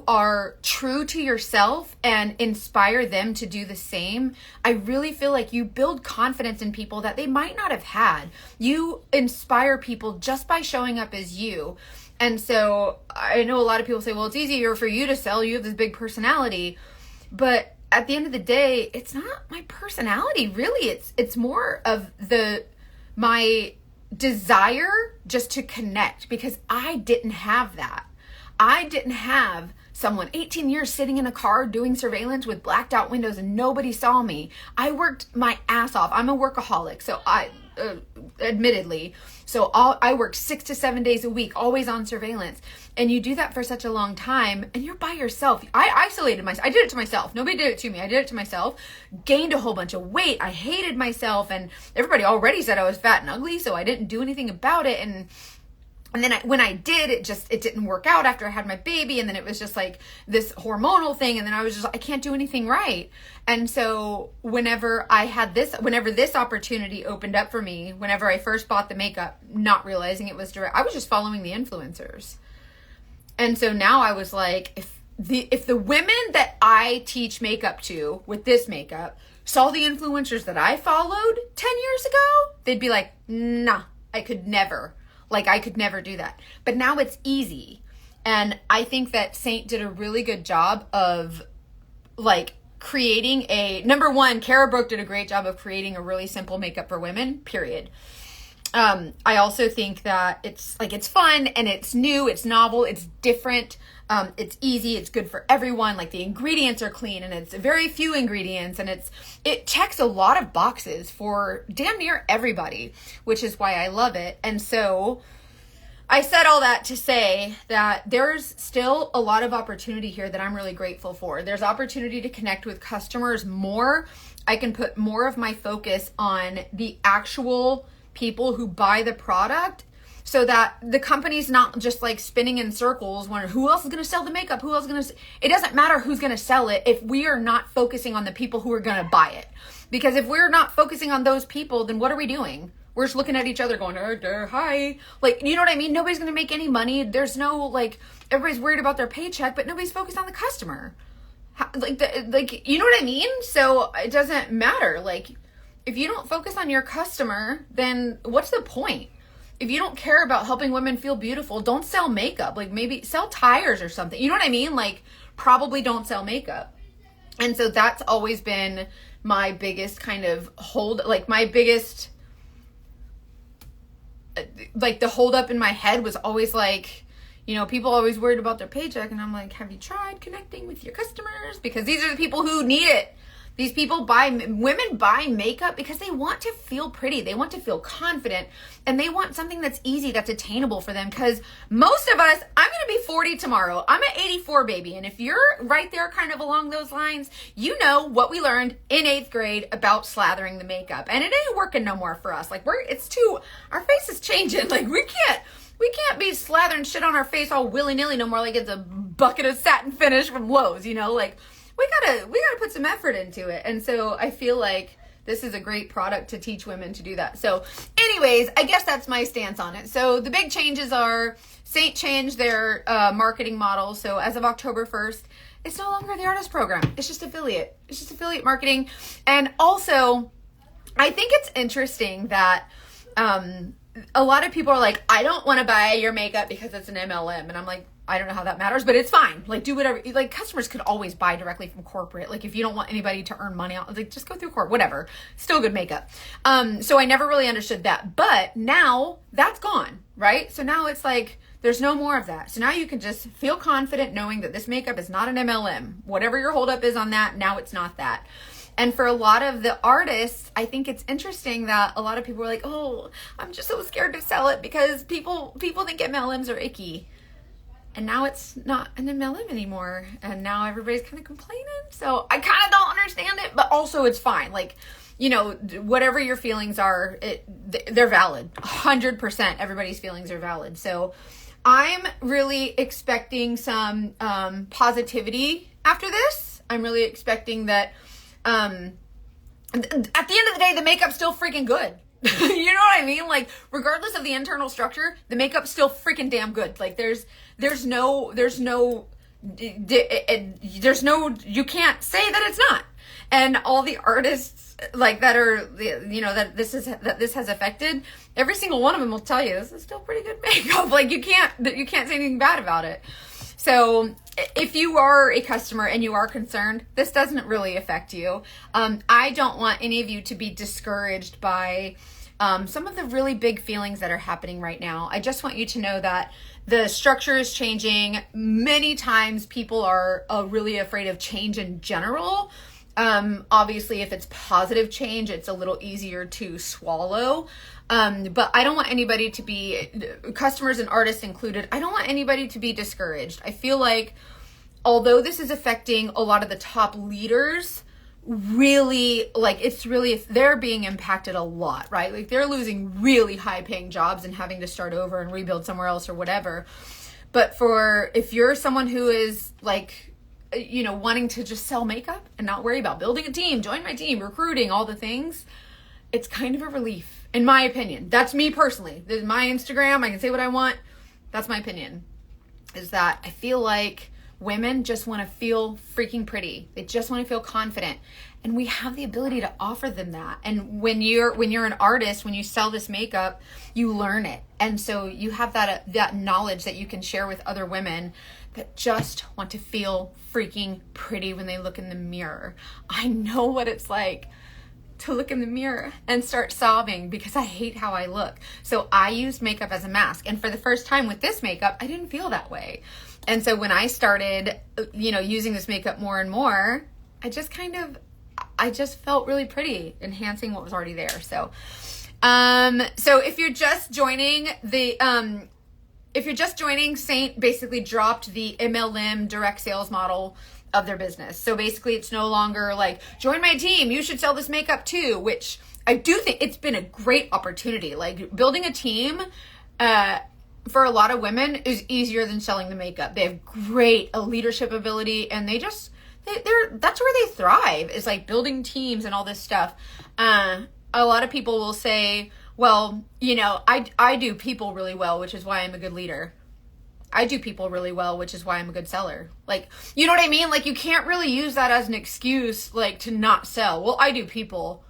are true to yourself and inspire them to do the same, I really feel like you build confidence in people that they might not have had. You inspire people just by showing up as you. And so I know a lot of people say, well, it's easier for you to sell. You have this big personality. But at the end of the day, it's not my personality, really. It's more of my desire just to connect, because I didn't have that. I didn't have someone 18 years sitting in a car doing surveillance with blacked out windows and nobody saw me. I worked my ass off. I'm a workaholic, so admittedly, so I worked 6 to 7 days a week, always on surveillance. And you do that for such a long time, and you're by yourself. I isolated myself. I did it to myself. Nobody did it to me. I did it to myself. Gained a whole bunch of weight. I hated myself, and everybody already said I was fat and ugly, so I didn't do anything about it. And then when I did, it didn't work out after I had my baby. And then it was just like this hormonal thing. And then I was just, I can't do anything right. And so whenever this opportunity opened up for me, whenever I first bought the makeup, not realizing it was direct, I was just following the influencers. And so now I was like, if the women that I teach makeup to with this makeup saw the influencers that I followed 10 years ago, they'd be like, nah, I could never do that. But now it's easy. And I think that Saint did a really good job of like creating number one, Kara Brook did a great job of creating a really simple makeup for women, period. I also think that it's fun and it's new, it's novel, it's different. It's easy, it's good for everyone. Like, the ingredients are clean, and it's very few ingredients, and it checks a lot of boxes for damn near everybody, which is why I love it. And so I said all that to say that there's still a lot of opportunity here that I'm really grateful for. There's opportunity to connect with customers more. I can put more of my focus on the actual people who buy the product, so that the company's not just like spinning in circles wondering who else is going to sell the makeup, it doesn't matter who's going to sell it if we are not focusing on the people who are going to buy it. Because if we're not focusing on those people, then what are we doing? we're just looking at each other going, hi. Like, you know what I mean? Nobody's going to make any money. There's no, like, everybody's worried about their paycheck, but nobody's focused on the customer. Like, you know what I mean? So it doesn't matter. Like, if you don't focus on your customer, then what's the point? If you don't care about helping women feel beautiful, don't sell makeup. Like, maybe sell tires or something. You know what I mean? Like, probably don't sell makeup. And so that's always been my biggest kind of my biggest, like, the hold up in my head was always like, you know, people always worried about their paycheck. And I'm like, have you tried connecting with your customers? Because these are the people who need it. These women buy makeup because they want to feel pretty. They want to feel confident, and they want something that's easy, that's attainable for them. Because most of us, I'm going to be 40 tomorrow. I'm an 84 baby. And if you're right there kind of along those lines, you know what we learned in 8th grade about slathering the makeup. And it ain't working no more for us. Like, our face is changing. Like, we can't be slathering shit on our face all willy-nilly no more like it's a bucket of satin finish from Lowe's, you know? Like, we gotta put some effort into it. And so I feel like this is a great product to teach women to do that. So anyways, I guess that's my stance on it. So the big changes are Saint changed their marketing model. So as of October 1st, it's no longer the artist program. It's just affiliate. It's just affiliate marketing. And also, I think it's interesting that a lot of people are like, I don't want to buy your makeup because it's an MLM. And I'm like, I don't know how that matters, but it's fine. Like, do whatever. Like, customers could always buy directly from corporate. Like, if you don't want anybody to earn money on, like, just go through corporate, whatever. Still good makeup. So I never really understood that. But now that's gone, right? So now it's like, there's no more of that. So now you can just feel confident knowing that this makeup is not an MLM. Whatever your holdup is on that, now it's not that. And for a lot of the artists, I think it's interesting that a lot of people are like, oh, I'm just so scared to sell it because people think MLMs are icky. And now it's not an MLM anymore. And now everybody's kind of complaining. So I kind of don't understand it, but also it's fine. Like, you know, whatever your feelings are, they're valid. 100% everybody's feelings are valid. So I'm really expecting some positivity after this. I'm really expecting that at the end of the day, the makeup's still freaking good. You know what I mean? Like, regardless of the internal structure, the makeup's still freaking damn good. Like, there's no, you can't say that it's not. And all the artists, like, that are, you know, that this has affected, every single one of them will tell you, this is still pretty good makeup. Like, you can't say anything bad about it. So if you are a customer and you are concerned, this doesn't really affect you. I don't want any of you to be discouraged by some of the really big feelings that are happening right now. I just want you to know that the structure is changing. Many times people are really afraid of change in general. Obviously, if it's positive change, it's a little easier to swallow. But I don't want anybody to be, customers and artists included, I don't want anybody to be discouraged. I feel like although this is affecting a lot of the top leaders, really, like, they're being impacted a lot, right? Like, they're losing really high paying jobs and having to start over and rebuild somewhere else or whatever. But if you're someone who is like, you know, wanting to just sell makeup and not worry about building a team, join my team, recruiting, all the things, it's kind of a relief, in my opinion. That's me personally. This is my Instagram. I can say what I want. That's my opinion, is that I feel like women just want to feel freaking pretty. They just want to feel confident. And we have the ability to offer them that. And when you're an artist, when you sell this makeup, you learn it. And so you have that knowledge that you can share with other women that just want to feel freaking pretty when they look in the mirror. I know what it's like to look in the mirror and start sobbing because I hate how I look. So I used makeup as a mask. And for the first time with this makeup, I didn't feel that way. And so when I started, you know, using this makeup more and more, I just felt really pretty, enhancing what was already there. So, so if you're just joining Saint basically dropped the MLM direct sales model of their business. So basically it's no longer like, join my team, you should sell this makeup too, which I do think it's been a great opportunity. Like, building a team, for a lot of women is easier than selling the makeup. They have great leadership ability, and that's where they thrive, is like building teams and all this stuff. A lot of people will say, Well, I do people really well, which is why I'm a good leader. I do people really well, which is why I'm a good seller. Like, you know what I mean? Like, you can't really use that as an excuse, like, to not sell. Well, I do people.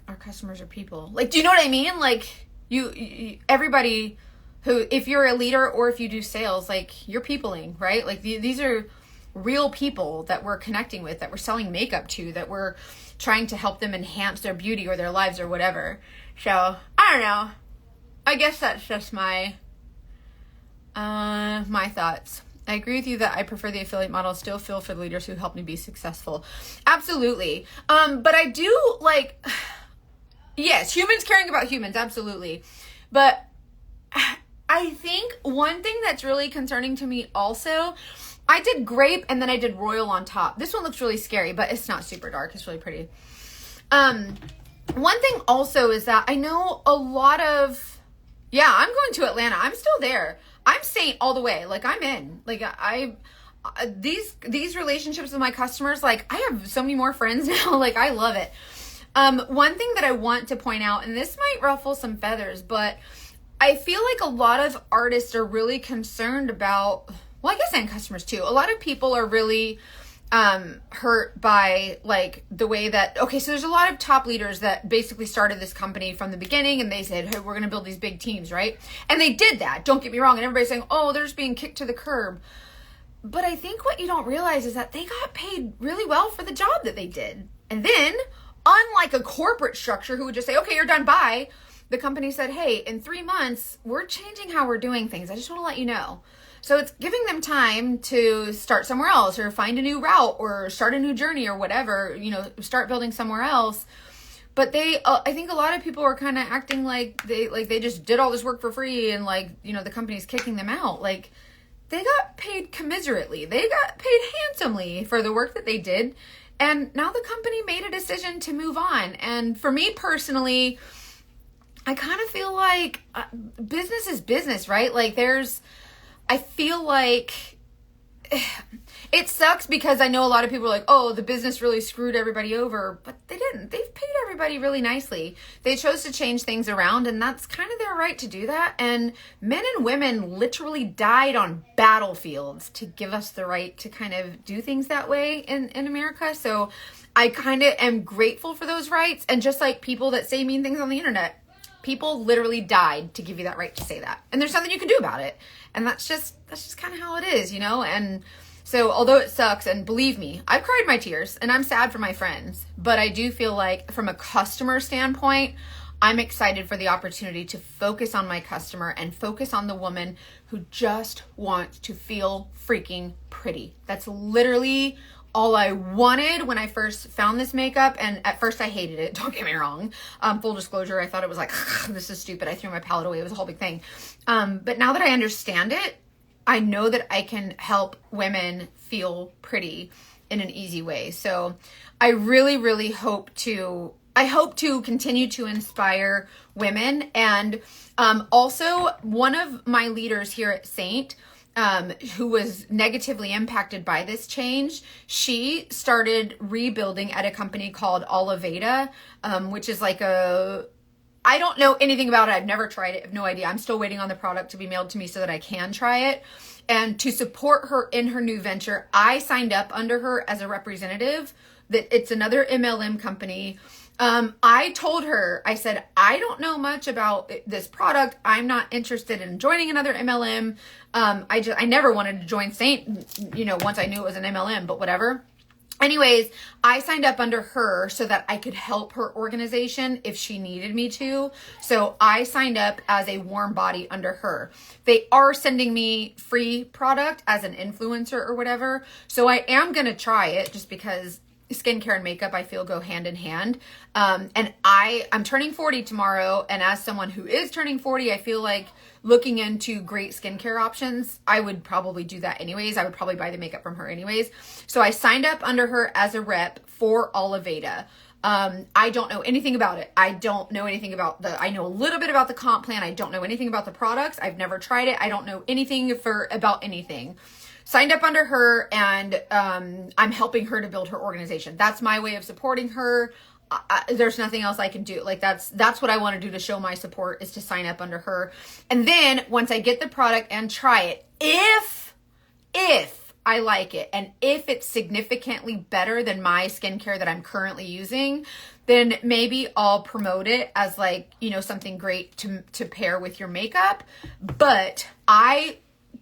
Our customers are people. Like, do you know what I mean? Like, everybody who, if you're a leader or if you do sales, like, you're peopling, right? Like, these are real people that we're connecting with, that we're selling makeup to, that we're trying to help them enhance their beauty or their lives or whatever. So, I don't know. I guess that's just my thoughts. I agree with you that I prefer the affiliate model. Still feel for the leaders who help me be successful. Absolutely. But I do like, yes, humans caring about humans. Absolutely. But I think one thing that's really concerning to me also, I did grape and then I did royal on top. This one looks really scary, but it's not super dark. It's really pretty. One thing also is that I know a lot of, I'm going to Atlanta. I'm still there. I'm Saint all the way. Like, I'm in. Like, these relationships with my customers, like, I have so many more friends now. Like, I love it. One thing that I want to point out, and this might ruffle some feathers, but I feel like a lot of artists are really concerned about, well, I guess, and customers too. A lot of people are really hurt by, like, the way that, okay, so there's a lot of top leaders that basically started this company from the beginning, and they said, hey, we're going to build these big teams, right? And they did that. Don't get me wrong. And everybody's saying, oh, they're just being kicked to the curb. But I think what you don't realize is that they got paid really well for the job that they did. And then, unlike a corporate structure who would just say, okay, you're done, bye, the company said, hey, in 3 months, we're changing how we're doing things. I just want to let you know. So it's giving them time to start somewhere else or find a new route or start a new journey or whatever, start building somewhere else. But they, I think a lot of people are kind of acting like they just did all this work for free and the company's kicking them out. Like, they got paid commiserately. They got paid handsomely for the work that they did. And now the company made a decision to move on. And for me personally, I kind of feel like business is business, right? Like, I feel like it sucks because I know a lot of people are like, oh, the business really screwed everybody over, but they didn't. They've paid everybody really nicely. They chose to change things around, and that's kind of their right to do that. And men and women literally died on battlefields to give us the right to kind of do things that way in America. So I kind of am grateful for those rights. And just like people that say mean things on the internet, people literally died to give you that right to say that. And there's nothing you can do about it. And that's just kind of how it is, And so although it sucks, and believe me, I've cried my tears and I'm sad for my friends, but I do feel like from a customer standpoint, I'm excited for the opportunity to focus on my customer and focus on the woman who just wants to feel freaking pretty. That's literally all I wanted when I first found this makeup. And at first I hated it. Don't get me wrong. Full disclosure, I thought it was like, this is stupid. I threw my palette away. It was a whole big thing. But now that I understand it, I know that I can help women feel pretty in an easy way. So I really, really hope to continue to inspire women. And also one of my leaders here at Saint, who was negatively impacted by this change, she started rebuilding at a company called Oliveda, which is like I don't know anything about it. I've never tried it. I have no idea. I'm still waiting on the product to be mailed to me so that I can try it. And to support her in her new venture, I signed up under her as a representative. That it's another MLM company. I told her, I said, I don't know much about this product. I'm not interested in joining another MLM. I never wanted to join Saint, once I knew it was an MLM, but whatever. Anyways, I signed up under her so that I could help her organization if she needed me to. So I signed up as a warm body under her. They are sending me free product as an influencer or whatever. So I am going to try it just because skincare and makeup, I feel, go hand in hand. And I'm turning 40 tomorrow. And as someone who is turning 40, I feel like looking into great skincare options, I would probably do that anyways. I would probably buy the makeup from her anyways. So I signed up under her as a rep for Oliveda. I don't know anything about it. I don't know anything about I know a little bit about the comp plan. I don't know anything about the products. I've never tried it. I don't know anything about anything. Signed up under her, and I'm helping her to build her organization. That's my way of supporting her. there's nothing else I can do. Like that's what I want to do to show my support, is to sign up under her. And then once I get the product and try it, if I like it and if it's significantly better than my skincare that I'm currently using, then maybe I'll promote it as like, you know, something great to pair with your makeup. But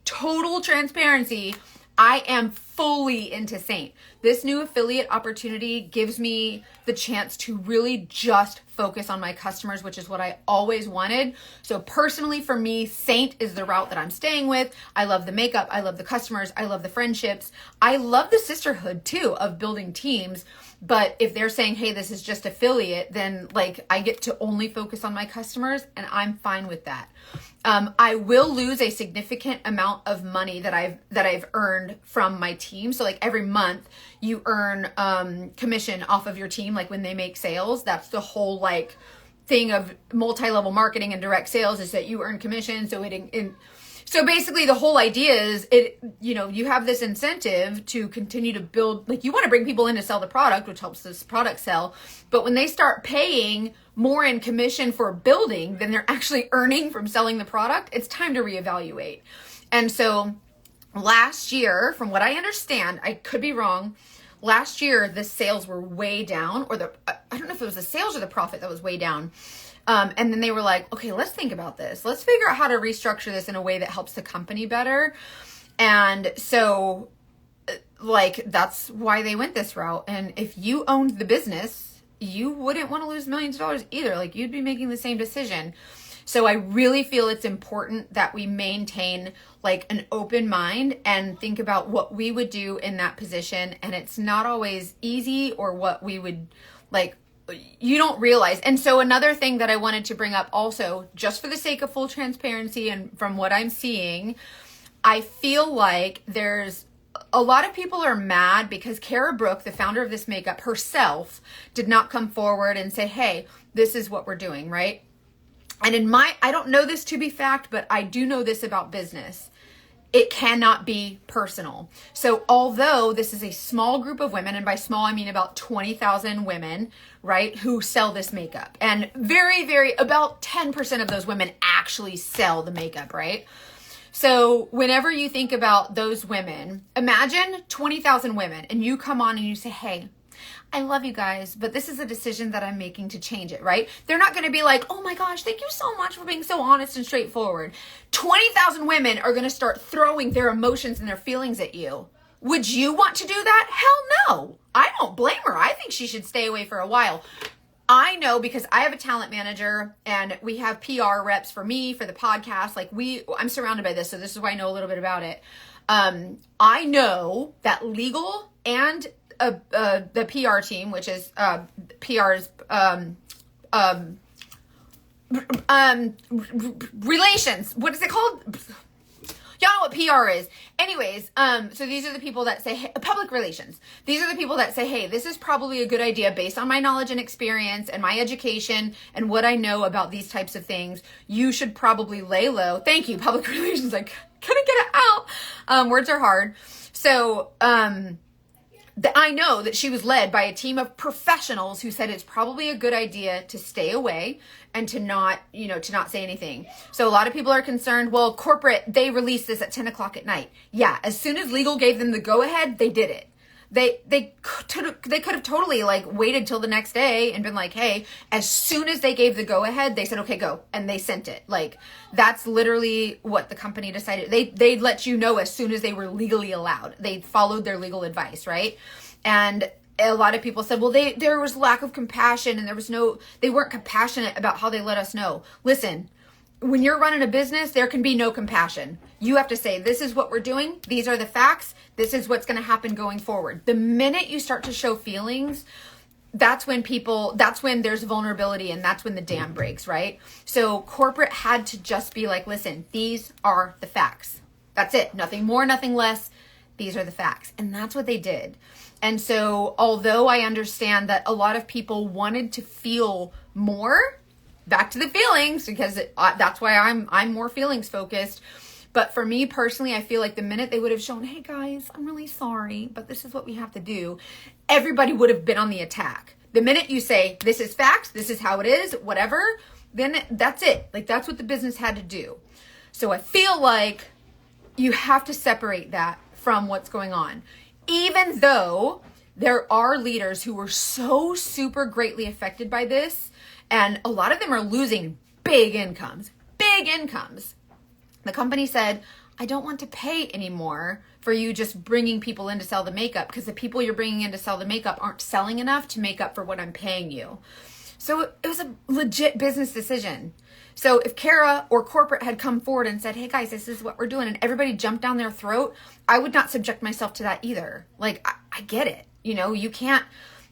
total transparency, I am fully into Saint. This new affiliate opportunity gives me the chance to really just focus on my customers, which is what I always wanted. So personally for me, Saint is the route that I'm staying with. I love the makeup. I love the customers. I love the friendships. I love the sisterhood too of building teams. But if they're saying, hey, this is just affiliate, then like I get to only focus on my customers, and I'm fine with that. I will lose a significant amount of money that I've earned from my team. So like every month you earn commission off of your team, like when they make sales. That's the whole like thing of multi-level marketing and direct sales, is that you earn commission. So so basically the whole idea is you have this incentive to continue to build, like you want to bring people in to sell the product, which helps this product sell. But when they start paying more in commission for building than they're actually earning from selling the product, it's time to reevaluate. And so last year, from what I understand, I could be wrong, last year the sales were way down, or I don't know if it was the sales or the profit that was way down. And then they were like, okay, let's think about this. Let's figure out how to restructure this in a way that helps the company better. And so like, that's why they went this route. And if you owned the business, you wouldn't want to lose millions of dollars either. Like you'd be making the same decision. So I really feel it's important that we maintain like an open mind and think about what we would do in that position. And it's not always easy, or what we would like, you don't realize. And so another thing that I wanted to bring up also, just for the sake of full transparency and from what I'm seeing, I feel like there's a lot of people are mad because Kara Brooke, the founder of this makeup herself, did not come forward and say, hey, this is what we're doing, right? And I don't know this to be fact, but I do know this about business. It cannot be personal. So although this is a small group of women, and by small, I mean about 20,000 women, right, who sell this makeup, and about 10% of those women actually sell the makeup, right? So whenever you think about those women, imagine 20,000 women, and you come on and you say, hey, I love you guys, but this is a decision that I'm making to change it, right? They're not going to be like, oh my gosh, thank you so much for being so honest and straightforward. 20,000 women are going to start throwing their emotions and their feelings at you. Would you want to do that? Hell no. I don't blame her. I think she should stay away for a while. I know, because I have a talent manager and we have PR reps for me, for the podcast. Like I'm surrounded by this, so this is why I know a little bit about it. I know that legal and the PR team, which is PR's relations. What is it called? Y'all know what PR is. Anyways, so these are the people that say, hey, public relations. These are the people that say, hey, this is probably a good idea based on my knowledge and experience and my education and what I know about these types of things. You should probably lay low. Thank you, public relations. I couldn't get it out. Words are hard. So, I know that she was led by a team of professionals who said it's probably a good idea to stay away and to not say anything. So a lot of people are concerned, well, corporate, they released this at 10 o'clock at night. Yeah, as soon as legal gave them the go ahead, they did it. They could have totally like waited till the next day and been like, hey, as soon as they gave the go ahead, they said, okay, go. And they sent it. Like, that's literally what the company decided. They'd let you know as soon as they were legally allowed. They followed their legal advice, right? And a lot of people said, well, there was lack of compassion and they weren't compassionate about how they let us know. Listen, when you're running a business, there can be no compassion. You have to say, this is what we're doing. These are the facts. This is what's going to happen going forward. The minute you start to show feelings, that's when there's vulnerability, and that's when the dam breaks, right? So corporate had to just be like, listen, these are the facts. That's it. Nothing more, nothing less. These are the facts. And that's what they did. And so although I understand that a lot of people wanted to feel more, back to the feelings, because that's why I'm more feelings focused. But for me personally, I feel like the minute they would have shown, hey guys, I'm really sorry, but this is what we have to do, everybody would have been on the attack. The minute you say, this is fact, this is how it is, whatever, then that's it. Like, that's what the business had to do. So I feel like you have to separate that from what's going on. Even though there are leaders who were so super greatly affected by this, and a lot of them are losing big incomes. The company said, I don't want to pay anymore for you just bringing people in to sell the makeup, because the people you're bringing in to sell the makeup aren't selling enough to make up for what I'm paying you. So it was a legit business decision. So if Kara or corporate had come forward and said, hey guys, this is what we're doing, and everybody jumped down their throat, I would not subject myself to that either. Like, I get it. You know, you can't.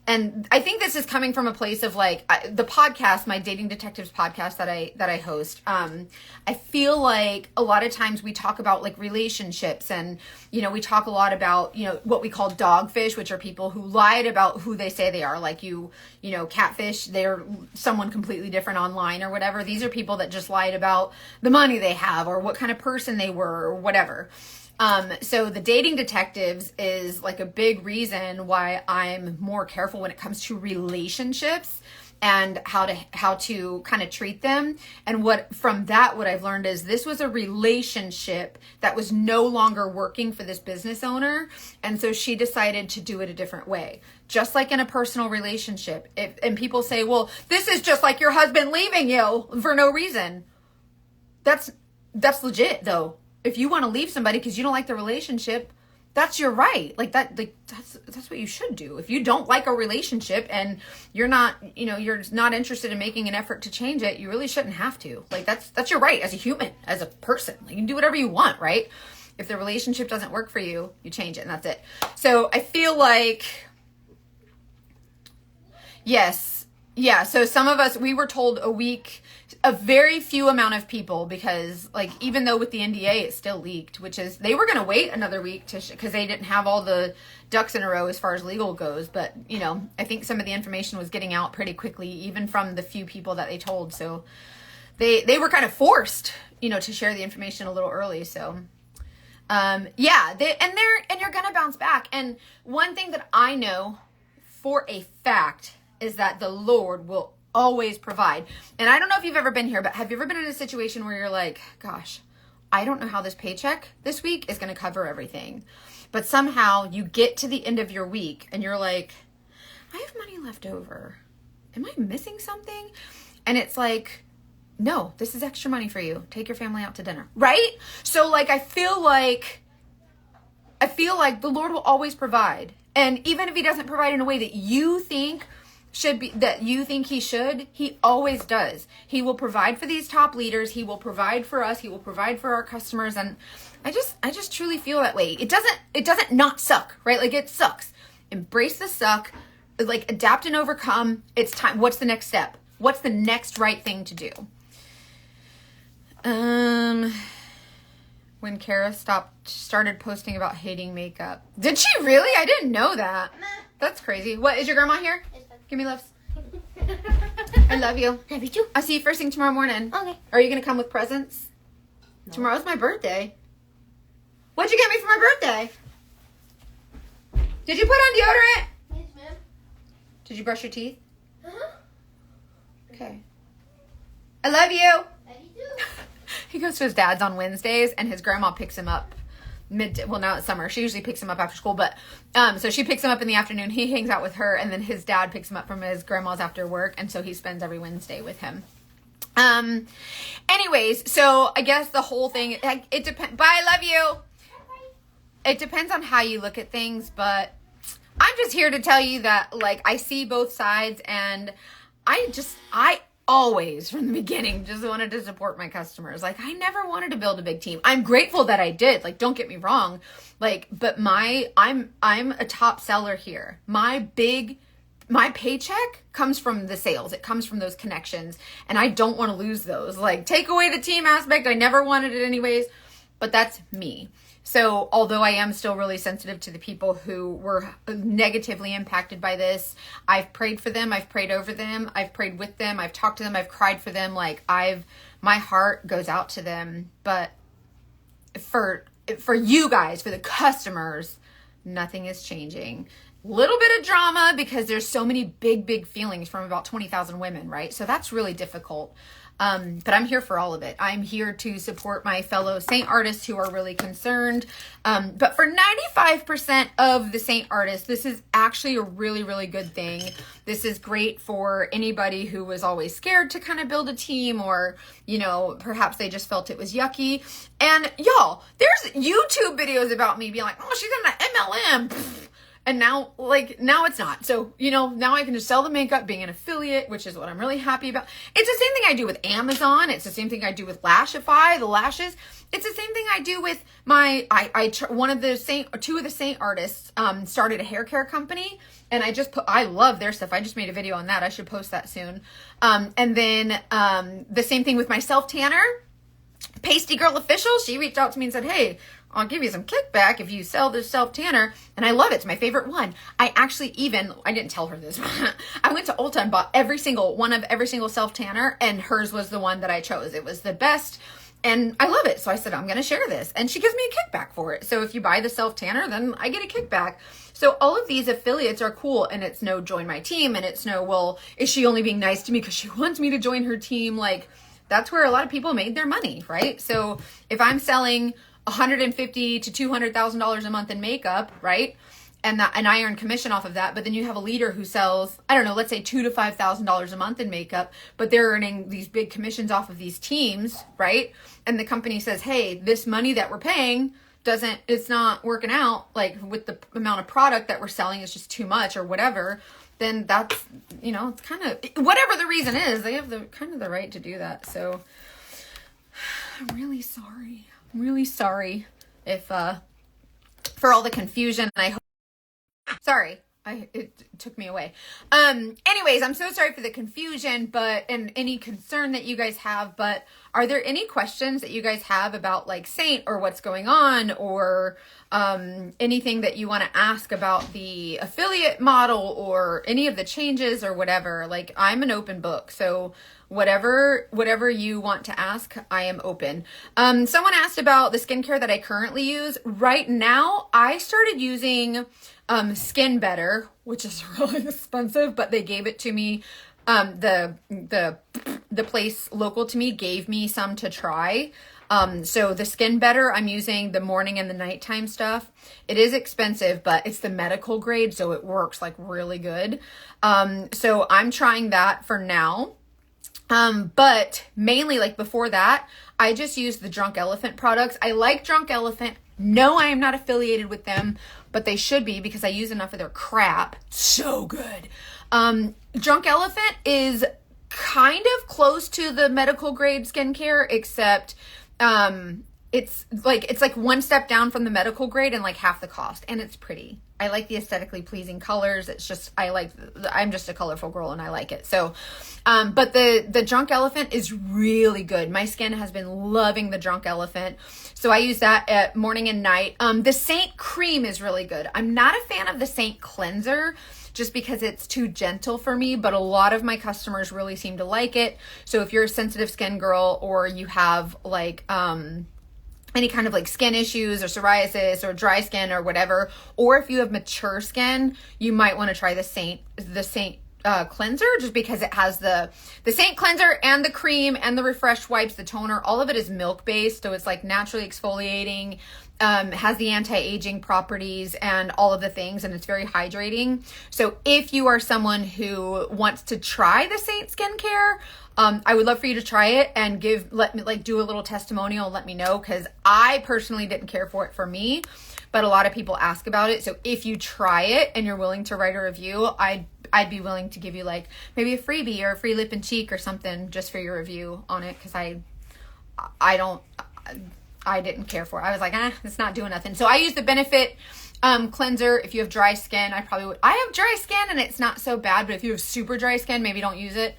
And I think this is coming from a place of like the podcast, my Dating Detectives podcast that I host. I feel like a lot of times we talk about like relationships, and, you know, we talk a lot about, you know, what we call dogfish, which are people who lied about who they say they are. Like you know, catfish, they're someone completely different online or whatever. These are people that just lied about the money they have or what kind of person they were or whatever. So the Dating Detectives is like a big reason why I'm more careful when it comes to relationships and how to kind of treat them. And what I've learned is this was a relationship that was no longer working for this business owner. And so she decided to do it a different way. Just like in a personal relationship. And people say, well, this is just like your husband leaving you for no reason. That's legit though. If you want to leave somebody because you don't like the relationship, that's your right. That's what you should do. If you don't like a relationship and you're not interested in making an effort to change it, you really shouldn't have to. Like, that's your right as a human, as a person. Like, you can do whatever you want, right? If the relationship doesn't work for you, you change it and that's it. So I feel like, yes. Yeah. So some of us, we were told a week, a very few amount of people, because like, even though with the NDA, it still leaked, which is, they were going to wait another week because they didn't have all the ducks in a row as far as legal goes. But, you know, I think some of the information was getting out pretty quickly, even from the few people that they told. So they were kind of forced, you know, to share the information a little early. So, yeah, you're going to bounce back. And one thing that I know for a fact is that the Lord will always provide. And I don't know if you've ever been here, but have you ever been in a situation where you're like, gosh, I don't know how this paycheck this week is going to cover everything. But somehow you get to the end of your week and you're like, I have money left over. Am I missing something? And it's like, no, this is extra money for you. Take your family out to dinner. Right? So like, I feel like the Lord will always provide. And even if he doesn't provide in a way that you think he should, he always does. He will provide for these top leaders. He will provide for us. He will provide for our customers. And I just truly feel that way. It doesn't not suck, right? Like, it sucks. Embrace the suck, like, adapt and overcome. It's time. What's the next step? What's the next right thing to do? When Kara started posting about hating makeup. Did she really? I didn't know that. That's crazy. What, is your grandma here? Give me loves. I love you. Love you too. I'll see you first thing tomorrow morning. Okay. Are you going to come with presents? No. Tomorrow's my birthday. What'd you get me for my birthday? Did you put on deodorant? Yes, ma'am. Did you brush your teeth? Uh-huh. Okay. I love you. Love you too. He goes to his dad's on Wednesdays, and his grandma picks him up now it's summer. She usually picks him up after school, but so she picks him up in the afternoon. He hangs out with her, and then his dad picks him up from his grandma's after work, and so he spends every Wednesday with him. Anyways, so I guess the whole thing, it depends. Bye, love you. It depends on how you look at things, but I'm just here to tell you that, like, I see both sides, and I always, from the beginning, just wanted to support my customers. Like, I never wanted to build a big team. I'm grateful that I did. Like, don't get me wrong. Like, but I'm a top seller here. My paycheck comes from the sales. It comes from those connections, and I don't want to lose those. Like, take away the team aspect. I never wanted it anyways, but that's me. So although I am still really sensitive to the people who were negatively impacted by this, I've prayed for them. I've prayed over them. I've prayed with them. I've talked to them. I've cried for them. Like, my heart goes out to them. But for you guys, for the customers, nothing is changing. Little bit of drama because there's so many big feelings from about 20,000 women, right? So that's really difficult. But I'm here for all of it. I'm here to support my fellow Saint artists who are really concerned. But for 95% of the Saint artists, this is actually a really good thing. This is great for anybody who was always scared to kind of build a team, or, you know, perhaps they just felt it was yucky. And y'all, there's YouTube videos about me being like, oh, she's in an MLM. And now it's not. So, you know, now I can just sell the makeup, being an affiliate, which is what I'm really happy about. It's the same thing I do with Amazon. It's the same thing I do with Lashify, the lashes. It's the same thing I do with my, two of the Saint artists, started a hair care company, and I love their stuff. I just made a video on that. I should post that soon. And then, the same thing with my self tanner, Pasty Girl Official. She reached out to me and said, hey, I'll give you some kickback if you sell this self tanner. And I love it. It's my favorite one. I didn't tell her this. I went to Ulta and bought every single self tanner, and hers was the one that I chose. It was the best. And I love it. So I said, I'm going to share this. And she gives me a kickback for it. So if you buy the self tanner, then I get a kickback. So all of these affiliates are cool. And it's no join my team. And it's no, well, is she only being nice to me because she wants me to join her team? Like, that's where a lot of people made their money, right? So if I'm selling $150,000 to $200,000 a month in makeup, right? And I earn commission off of that. But then you have a leader who sells, I don't know, let's say $2,000 to $5,000 a month in makeup, but they're earning these big commissions off of these teams, right? And the company says, hey, this money that we're paying it's not working out, like with the amount of product that we're selling is just too much or whatever. Then that's, you know, it's kind of, whatever the reason is, they have the kind of the right to do that. So I'm really sorry. I'm really sorry if, for all the confusion. And I hope, sorry, it took me away. Anyways, I'm so sorry for the confusion, and any concern that you guys have, but are there any questions that you guys have about like Saint or what's going on, or, anything that you want to ask about the affiliate model or any of the changes or whatever? Like, I'm an open book. So whatever you want to ask, I am open. Someone asked about the skincare that I currently use. Right now, I started using Skin Better, which is really expensive, but they gave it to me. The place local to me gave me some to try. So the Skin Better, I'm using the morning and the nighttime stuff. It is expensive, but it's the medical grade, so it works like really good. So I'm trying that for now. But mainly, like before that, I just used the Drunk Elephant products. I like Drunk Elephant. No, I am not affiliated with them, but they should be because I use enough of their crap. So good. Drunk Elephant is kind of close to the medical grade skincare, except it's like one step down from the medical grade and like half the cost, and it's pretty. I like the aesthetically pleasing colors. It's just, I'm just a colorful girl and I like it. So, but the Drunk Elephant is really good. My skin has been loving the Drunk Elephant. So I use that at morning and night. The Saint Cream is really good. I'm not a fan of the Saint Cleanser just because it's too gentle for me, but a lot of my customers really seem to like it. So if you're a sensitive skin girl, or you have like, any kind of like skin issues or psoriasis or dry skin or whatever, or if you have mature skin, you might want to try the Saint cleanser, just because it has the Saint cleanser and the cream and the refresh wipes, the toner. All of it is milk based, so it's like naturally exfoliating, has the anti-aging properties and all of the things, and it's very hydrating. So if you are someone who wants to try the Saint skincare, I would love for you to try it and do a little testimonial and let me know, because I personally didn't care for it for me, but a lot of people ask about it. So if you try it and you're willing to write a review, I'd be willing to give you like maybe a freebie or a free lip and cheek or something just for your review on it, because I didn't care for it. I was like, it's not doing nothing. So I use the Benefit cleanser. If you have dry skin, I probably would. I have dry skin and it's not so bad, but if you have super dry skin, maybe don't use it.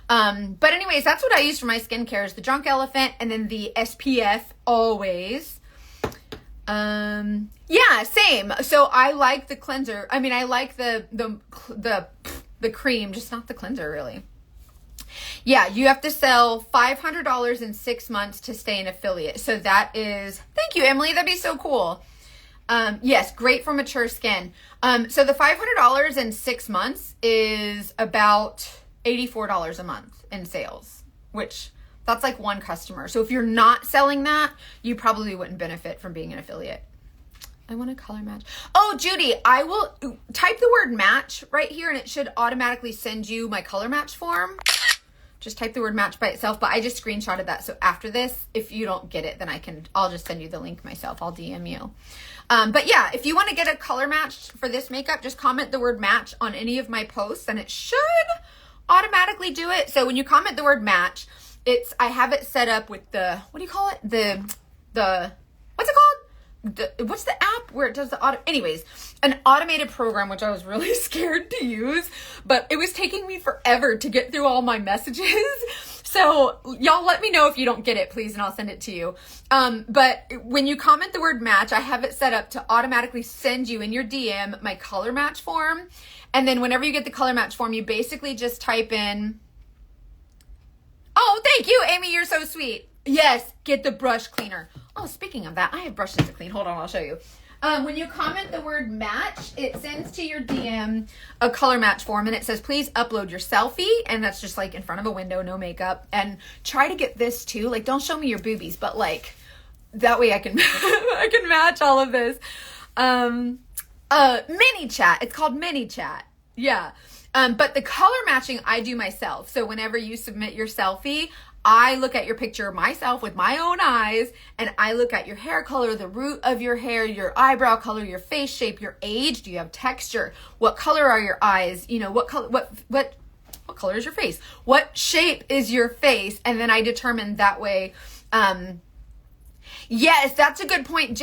But anyways, that's what I use for my skincare, is the Drunk Elephant and then the SPF always. Yeah, same. So I like the cleanser. I mean, I like the cream, just not the cleanser really. Yeah, you have to sell $500 in 6 months to stay an affiliate. So that is, thank you, Emily. That'd be so cool. Yes, great for mature skin. So the $500 in 6 months is about $84 a month in sales, which that's like one customer. So if you're not selling that, you probably wouldn't benefit from being an affiliate. I want a color match. Oh, Judy, I will type the word match right here and it should automatically send you my color match form. Just type the word match by itself, but I just screenshotted that. So after this, if you don't get it, then I'll just send you the link myself. I'll DM you. But yeah, if you want to get a color match for this makeup, just comment the word match on any of my posts and it should automatically do it. So when you comment the word match, I have it set up with the, what do you call it? What's it called? What's the app where it does the auto? Anyways, an automated program, which I was really scared to use, but it was taking me forever to get through all my messages. So y'all let me know if you don't get it, please, and I'll send it to you. But when you comment the word match, I have it set up to automatically send you in your DM my color match form. And then whenever you get the color match form, you basically just type in, oh, thank you, Amy, you're so sweet. Yes, get the brush cleaner. Oh, speaking of that, I have brushes to clean. Hold on, I'll show you. When you comment the word match, it sends to your DM a color match form and it says, please upload your selfie. And that's just like in front of a window, no makeup. And try to get this too. Like, don't show me your boobies, but like, that way I can, I can match all of this. Mini chat. It's called mini chat. Yeah. But the color matching I do myself. So whenever you submit your selfie, I look at your picture myself with my own eyes and I look at your hair color, the root of your hair, your eyebrow color, your face shape, your age. Do you have texture? What color are your eyes? You know, what color, what color is your face? What shape is your face? And then I determine that way. Yes, that's a good point,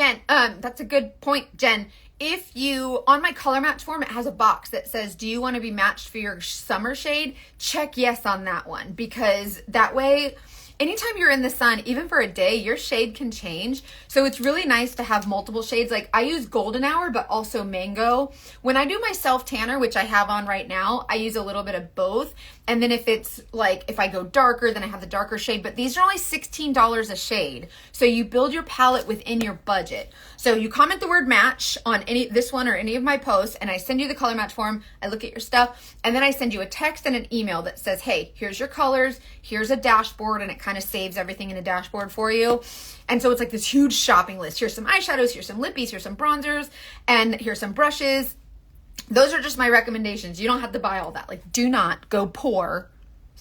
Jen. If you, on my color match form, it has a box that says, do you want to be matched for your summer shade? Check yes on that one, because that way, anytime you're in the sun, even for a day, your shade can change. So it's really nice to have multiple shades. Like I use golden hour, but also mango. When I do my self tanner, which I have on right now, I use a little bit of both. And then if it's like, if I go darker, then I have the darker shade, but these are only $16 a shade. So you build your palette within your budget. So you comment the word match on this one or any of my posts, and I send you the color match form. I look at your stuff, and then I send you a text and an email that says, hey, here's your colors, here's a dashboard, and it kind of saves everything in a dashboard for you. And so it's like this huge shopping list. Here's some eyeshadows, here's some lippies, here's some bronzers, and here's some brushes. Those are just my recommendations. You don't have to buy all that. Like, do not go poor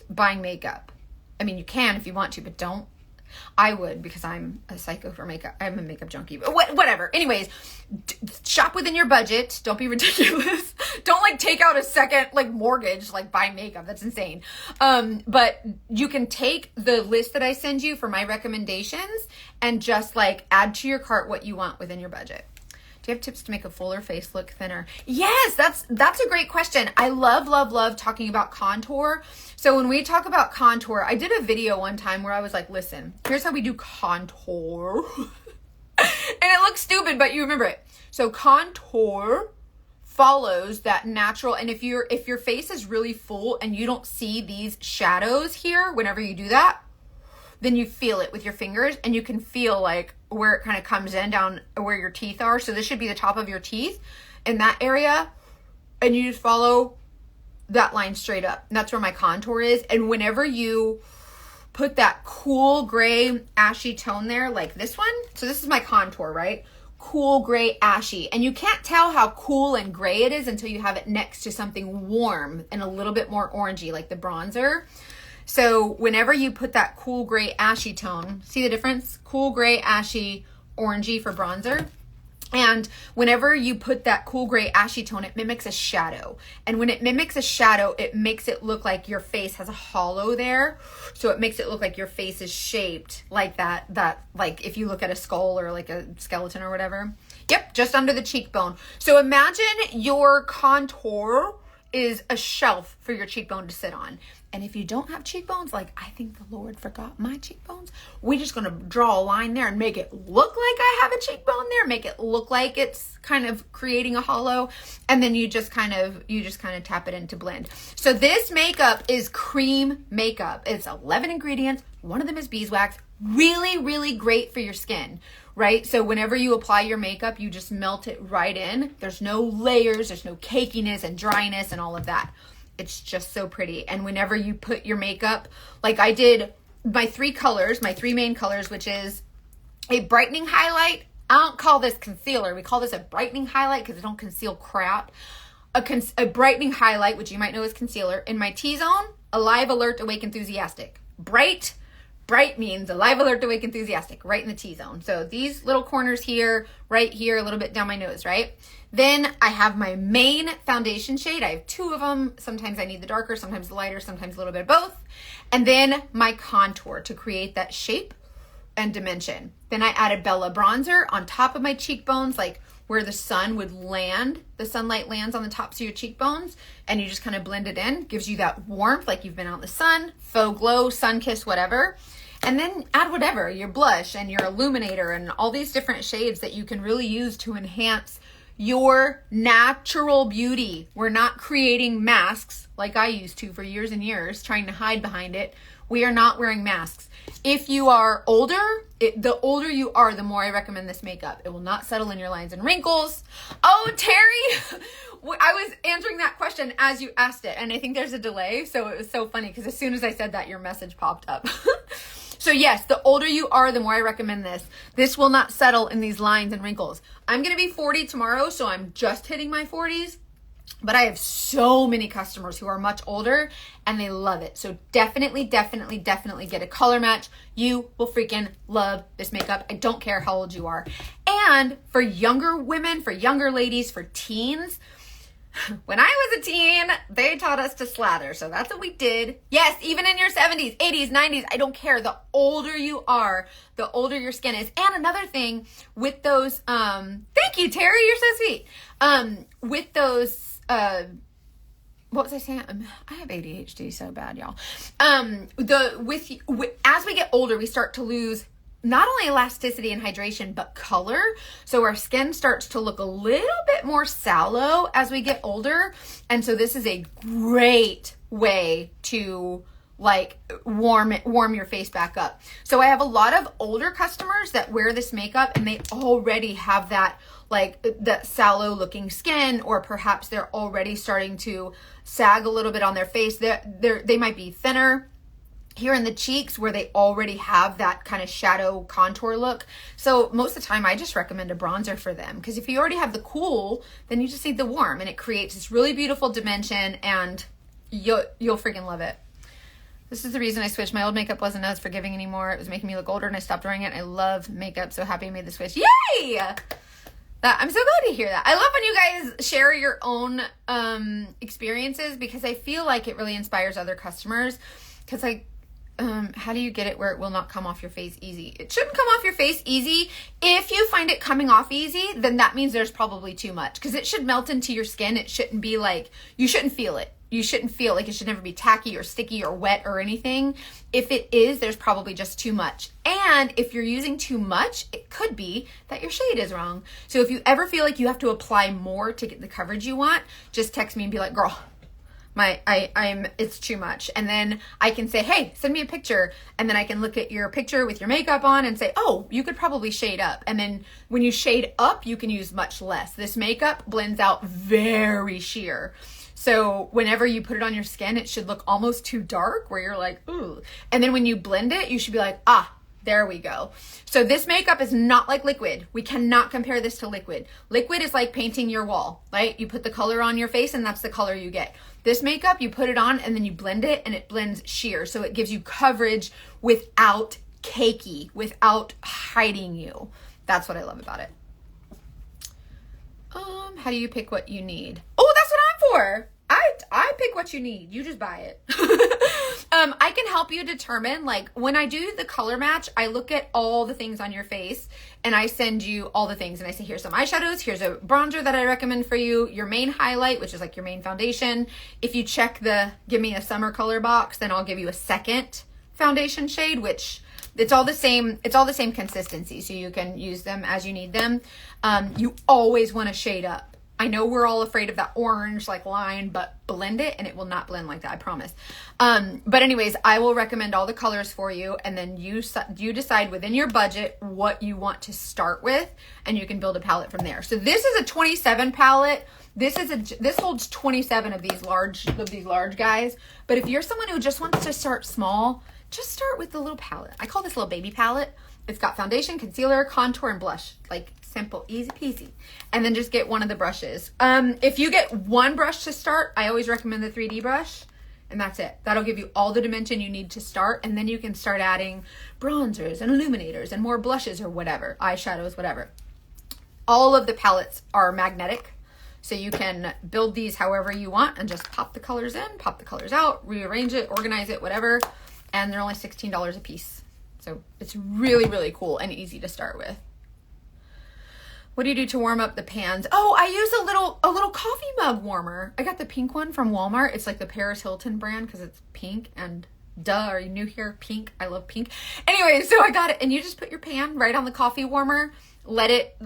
buying makeup. I mean, you can if you want to, but don't. I would, because I'm a psycho for makeup. I'm a makeup junkie, but whatever. Anyways, shop within your budget. Don't be ridiculous. Don't like take out a second like mortgage, like buy makeup. That's insane. But you can take the list that I send you for my recommendations and just like add to your cart what you want within your budget. Do you have tips to make a fuller face look thinner? Yes, that's a great question. I love talking about contour. So when we talk about contour, I did a video one time where I was like, listen, here's how we do contour. And it looks stupid, but you remember it. So contour follows that natural, and if your face is really full and you don't see these shadows here whenever you do that, then you feel it with your fingers and you can feel like where it kind of comes in down where your teeth are. So this should be the top of your teeth in that area. And you just follow that line straight up. And that's where my contour is. And whenever you put that cool gray ashy tone there, like this one. So this is my contour, right? Cool gray ashy. And you can't tell how cool and gray it is until you have it next to something warm and a little bit more orangey, like the bronzer. So whenever you put that cool gray ashy tone, see the difference? Cool gray ashy orangey for bronzer. And whenever you put that cool gray ashy tone, it mimics a shadow. And when it mimics a shadow, it makes it look like your face has a hollow there. So it makes it look like your face is shaped like that like if you look at a skull or like a skeleton or whatever. Yep, just under the cheekbone. So imagine your contour is a shelf for your cheekbone to sit on. And if you don't have cheekbones, like I think the Lord forgot my cheekbones, we're just going to draw a line there and make it look like I have a cheekbone there, make it look like it's kind of creating a hollow. And then you just kind of tap it in to blend. So this makeup is cream makeup. It's 11 ingredients, One of them is beeswax. Really, really great for your skin, right? So whenever you apply your makeup, you just melt it right in. There's no layers, there's no cakiness and dryness and all of that. It's just so pretty. And whenever you put your makeup, like I did my three main colors, which is a brightening highlight. I don't call this concealer. We call this a brightening highlight because it don't conceal crap. A brightening highlight, which you might know as concealer. In my T-zone, Alive, Alert, Awake, Enthusiastic. Bright means Alive, Alert, Awake, Enthusiastic, right in the T-zone. So these little corners here, right here, a little bit down my nose, right? Then I have my main foundation shade. I have two of them. Sometimes I need the darker, sometimes the lighter, sometimes a little bit of both. And then my contour to create that shape and dimension. Then I added Bella bronzer on top of my cheekbones, like where the sun would land. The sunlight lands on the tops of your cheekbones, and you just kind of blend it in. Gives you that warmth, like you've been out in the sun, faux glow, sun kiss, whatever. And then add whatever, your blush and your illuminator and all these different shades that you can really use to enhance your natural beauty. We're not creating masks like I used to for years and years, trying to hide behind it. We are not wearing masks. If you are older, the older you are, the more I recommend this makeup. It will not settle in your lines and wrinkles. Oh, Terry, I was answering that question as you asked it, and I think there's a delay, so it was so funny because as soon as I said that, your message popped up. So yes, the older you are, the more I recommend this. This will not settle in these lines and wrinkles. I'm going to be 40 tomorrow, so I'm just hitting my 40s. But I have so many customers who are much older and they love it. So definitely get a color match. You will freaking love this makeup. I don't care how old you are. And for younger women, for younger ladies, for teens, when I was a teen, they taught us to slather. So that's what we did. Yes, even in your 70s, 80s, 90s, I don't care. The older you are, the older your skin is. And another thing with those, thank you, Terry, you're so sweet. With those, what was I saying? I have ADHD so bad, y'all. As we get older, we start to lose not only elasticity and hydration, but color. So our skin starts to look a little bit more sallow as we get older. And so this is a great way to like warm your face back up. So I have a lot of older customers that wear this makeup and they already have that like that sallow looking skin, or perhaps they're already starting to sag a little bit on their face. They might be thinner here in the cheeks where they already have that kind of shadow contour look. So most of the time I just recommend a bronzer for them, because if you already have the cool, then you just need the warm, and it creates this really beautiful dimension, and you'll freaking love it. This is the reason I switched. My old makeup wasn't as forgiving anymore. It was making me look older and I stopped wearing it. I love makeup. So happy I made the switch. Yay! I'm so glad to hear that. I love when you guys share your own experiences, because I feel like it really inspires other customers. Because like, how do you get it where it will not come off your face easy? It shouldn't come off your face easy. If you find it coming off easy, then that means there's probably too much, because it should melt into your skin. It shouldn't be like, you shouldn't feel it. You shouldn't feel like it should never be tacky or sticky or wet or anything. If it is, there's probably just too much. And if you're using too much, it could be that your shade is wrong. So if you ever feel like you have to apply more to get the coverage you want, just text me and be like, girl, it's too much. And then I can say, hey, send me a picture. And then I can look at your picture with your makeup on and say, oh, you could probably shade up. And then when you shade up, you can use much less. This makeup blends out very sheer. So whenever you put it on your skin, it should look almost too dark where you're like, ooh. And then when you blend it, you should be like, ah, there we go. So this makeup is not like liquid. We cannot compare this to liquid. Liquid is like painting your wall, right? You put the color on your face and that's the color you get. This makeup, you put it on and then you blend it and it blends sheer. So it gives you coverage without cakey, without hiding you. That's what I love about it. How do you pick what you need? Oh, that's what I'm for. I pick what you need. You just buy it. I can help you determine, like when I do the color match, I look at all the things on your face and I send you all the things and I say, here's some eyeshadows, here's a bronzer that I recommend for you, your main highlight, which is like your main foundation. If you check the give me a summer color box, then I'll give you a second foundation shade, which it's all the same consistency, so you can use them as you need them. You always want to shade up. I know we're all afraid of that orange like line, but blend it and it will not blend like that, I promise. But anyways, I will recommend all the colors for you, and then you decide within your budget what you want to start with, and you can build a palette from there. So this is a 27 palette. This holds 27 of these large guys. But if you're someone who just wants to start small, just start with the little palette. I call this little baby palette. It's got foundation, concealer, contour, and blush. Like simple, easy peasy. And then just get one of the brushes. If you get one brush to start, I always recommend the 3D brush. And that's it. That'll give you all the dimension you need to start. And then you can start adding bronzers and illuminators and more blushes or whatever, eyeshadows, whatever. All of the palettes are magnetic. So you can build these however you want and just pop the colors in, pop the colors out, rearrange it, organize it, whatever. And they're only $16 a piece. So it's really, really cool and easy to start with. What do you do to warm up the pans? Oh, I use a little coffee mug warmer. I got the pink one from Walmart. It's like the Paris Hilton brand because it's pink, and duh, are you new here? Pink. I love pink. Anyway, so I got it, and you just put your pan right on the coffee warmer, let it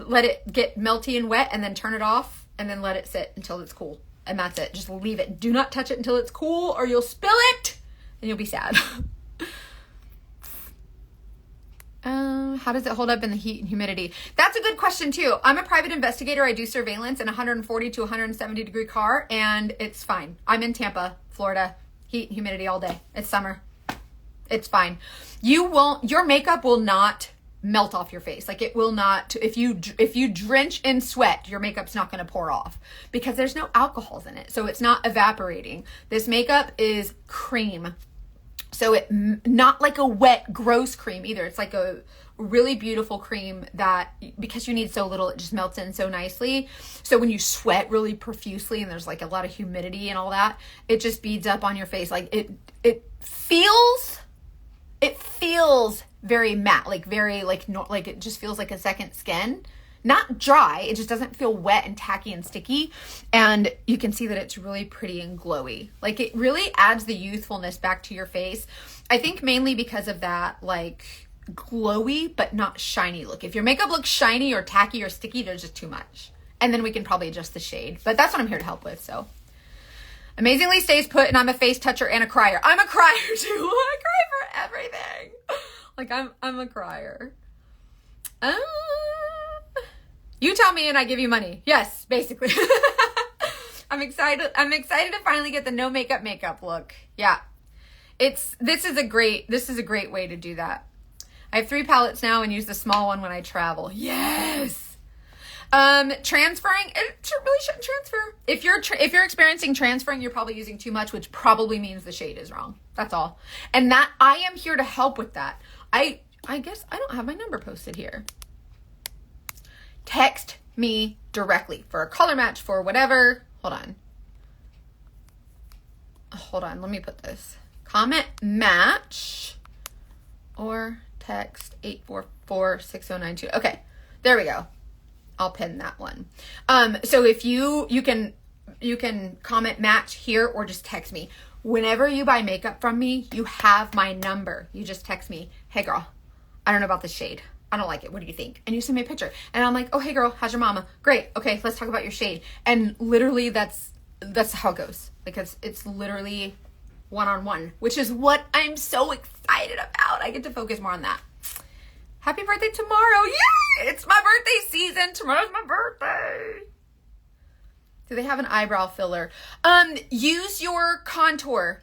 get melty and wet, and then turn it off. And then let it sit until it's cool. And that's it. Just leave it. Do not touch it until it's cool or you'll spill it and you'll be sad. How does it hold up in the heat and humidity? That's a good question too. I'm a private investigator. I do surveillance in a 140 to 170 degree car, and it's fine. I'm in Tampa, Florida. Heat and humidity all day. It's summer. It's fine. Your makeup will not melt off your face. Like it will not, if you drench in sweat, your makeup's not going to pour off because there's no alcohols in it. So it's not evaporating. This makeup is cream. So it not like a wet, gross cream either. It's like a really beautiful cream that, because you need so little, it just melts in so nicely. So when you sweat really profusely and there's like a lot of humidity and all that, it just beads up on your face. Like it feels very matte, like very like it just feels like a second skin. Not dry, it just doesn't feel wet and tacky and sticky. And you can see that it's really pretty and glowy. Like it really adds the youthfulness back to your face. I think mainly because of that like glowy but not shiny look. If your makeup looks shiny or tacky or sticky, there's just too much. And then we can probably adjust the shade. But that's what I'm here to help with, so. Amazingly stays put, and I'm a face toucher and a crier. I'm a crier too. I cry for everything. Like I'm a crier. You tell me and I give you money. Yes, basically. I'm excited to finally get the no makeup look. Yeah. This is a great way to do that. I have 3 palettes now and use the small one when I travel. Yes. Transferring, it really shouldn't transfer. If you're experiencing transferring, you're probably using too much, which probably means the shade is wrong. That's all. And that I am here to help with that. I guess I don't have my number posted here. Text me directly for a color match, for whatever. Hold on. Let me put this. Comment match or text 844-6092. Okay, there we go. I'll pin that one. So if you can comment match here or just text me. Whenever you buy makeup from me, you have my number. You just text me, hey girl, I don't know about this shade. I don't like it. What do you think? And you send me a picture. And I'm like, oh, hey girl, how's your mama? Great. Okay, let's talk about your shade. And literally that's how it goes. Because it's literally one-on-one, which is what I'm so excited about. I get to focus more on that. Happy birthday tomorrow. Yay! It's my birthday season. Tomorrow's my birthday. Do they have an eyebrow filler? Use your contour.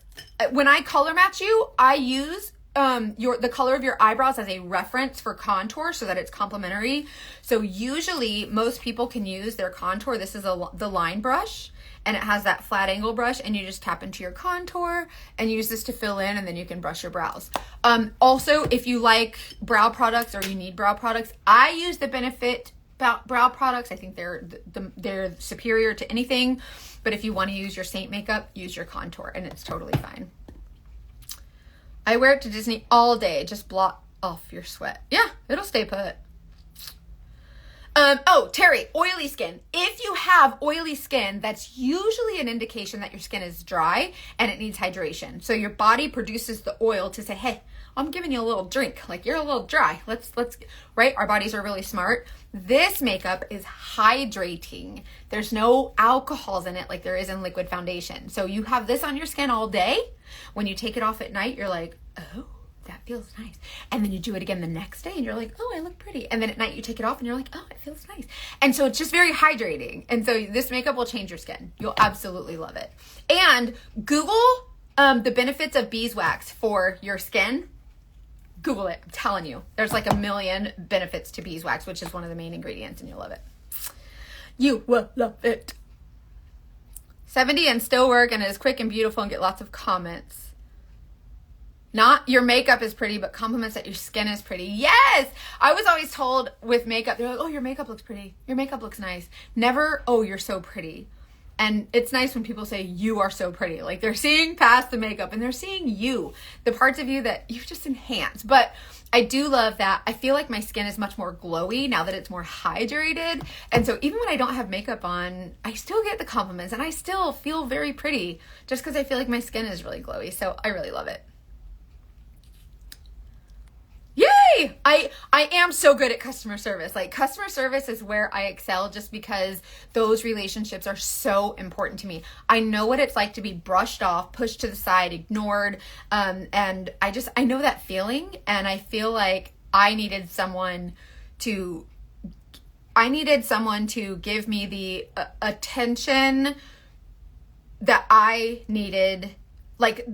When I color match you, I use the color of your eyebrows as a reference for contour so that it's complementary. So usually most people can use their contour. This is the line brush, and it has that flat angle brush, and you just tap into your contour and use this to fill in, and then you can brush your brows. Also, if you like brow products or you need brow products, I use the Benefit brow products. I think they're superior to anything, but if you want to use your Saint makeup, use your contour, and it's totally fine. I wear it to Disney all day. Just blot off your sweat. Yeah, it'll stay put. Oh, Terry, oily skin. If you have oily skin, that's usually an indication that your skin is dry and it needs hydration. So your body produces the oil to say, hey, I'm giving you a little drink. Like, you're a little dry. Let's, right? Our bodies are really smart. This makeup is hydrating. There's no alcohols in it like there is in liquid foundation. So you have this on your skin all day. When you take it off at night, you're like, oh, that feels nice. And then you do it again the next day and you're like, oh, I look pretty. And then at night you take it off and you're like, oh, it feels nice. And so it's just very hydrating. And so this makeup will change your skin. You'll absolutely love it. And Google the benefits of beeswax for your skin. Google it. I'm telling you. There's like 1 million benefits to beeswax, which is one of the main ingredients, and you'll love it. You will love it. 70 and still work, and it is quick and beautiful and get lots of comments. Not your makeup is pretty, but compliments that your skin is pretty. Yes! I was always told with makeup, they're like, oh, your makeup looks pretty. Your makeup looks nice. Never, oh, you're so pretty. And it's nice when people say you are so pretty. Like, they're seeing past the makeup and they're seeing you, the parts of you that you've just enhanced. But I do love that. I feel like my skin is much more glowy now that it's more hydrated. And so even when I don't have makeup on, I still get the compliments and I still feel very pretty just because I feel like my skin is really glowy. So I really love it. Yay! I am so good at customer service. Like, customer service is where I excel just because those relationships are so important to me. I know what it's like to be brushed off, pushed to the side, ignored. And I know that feeling. And I feel like I needed someone to give me the attention that I needed. Like,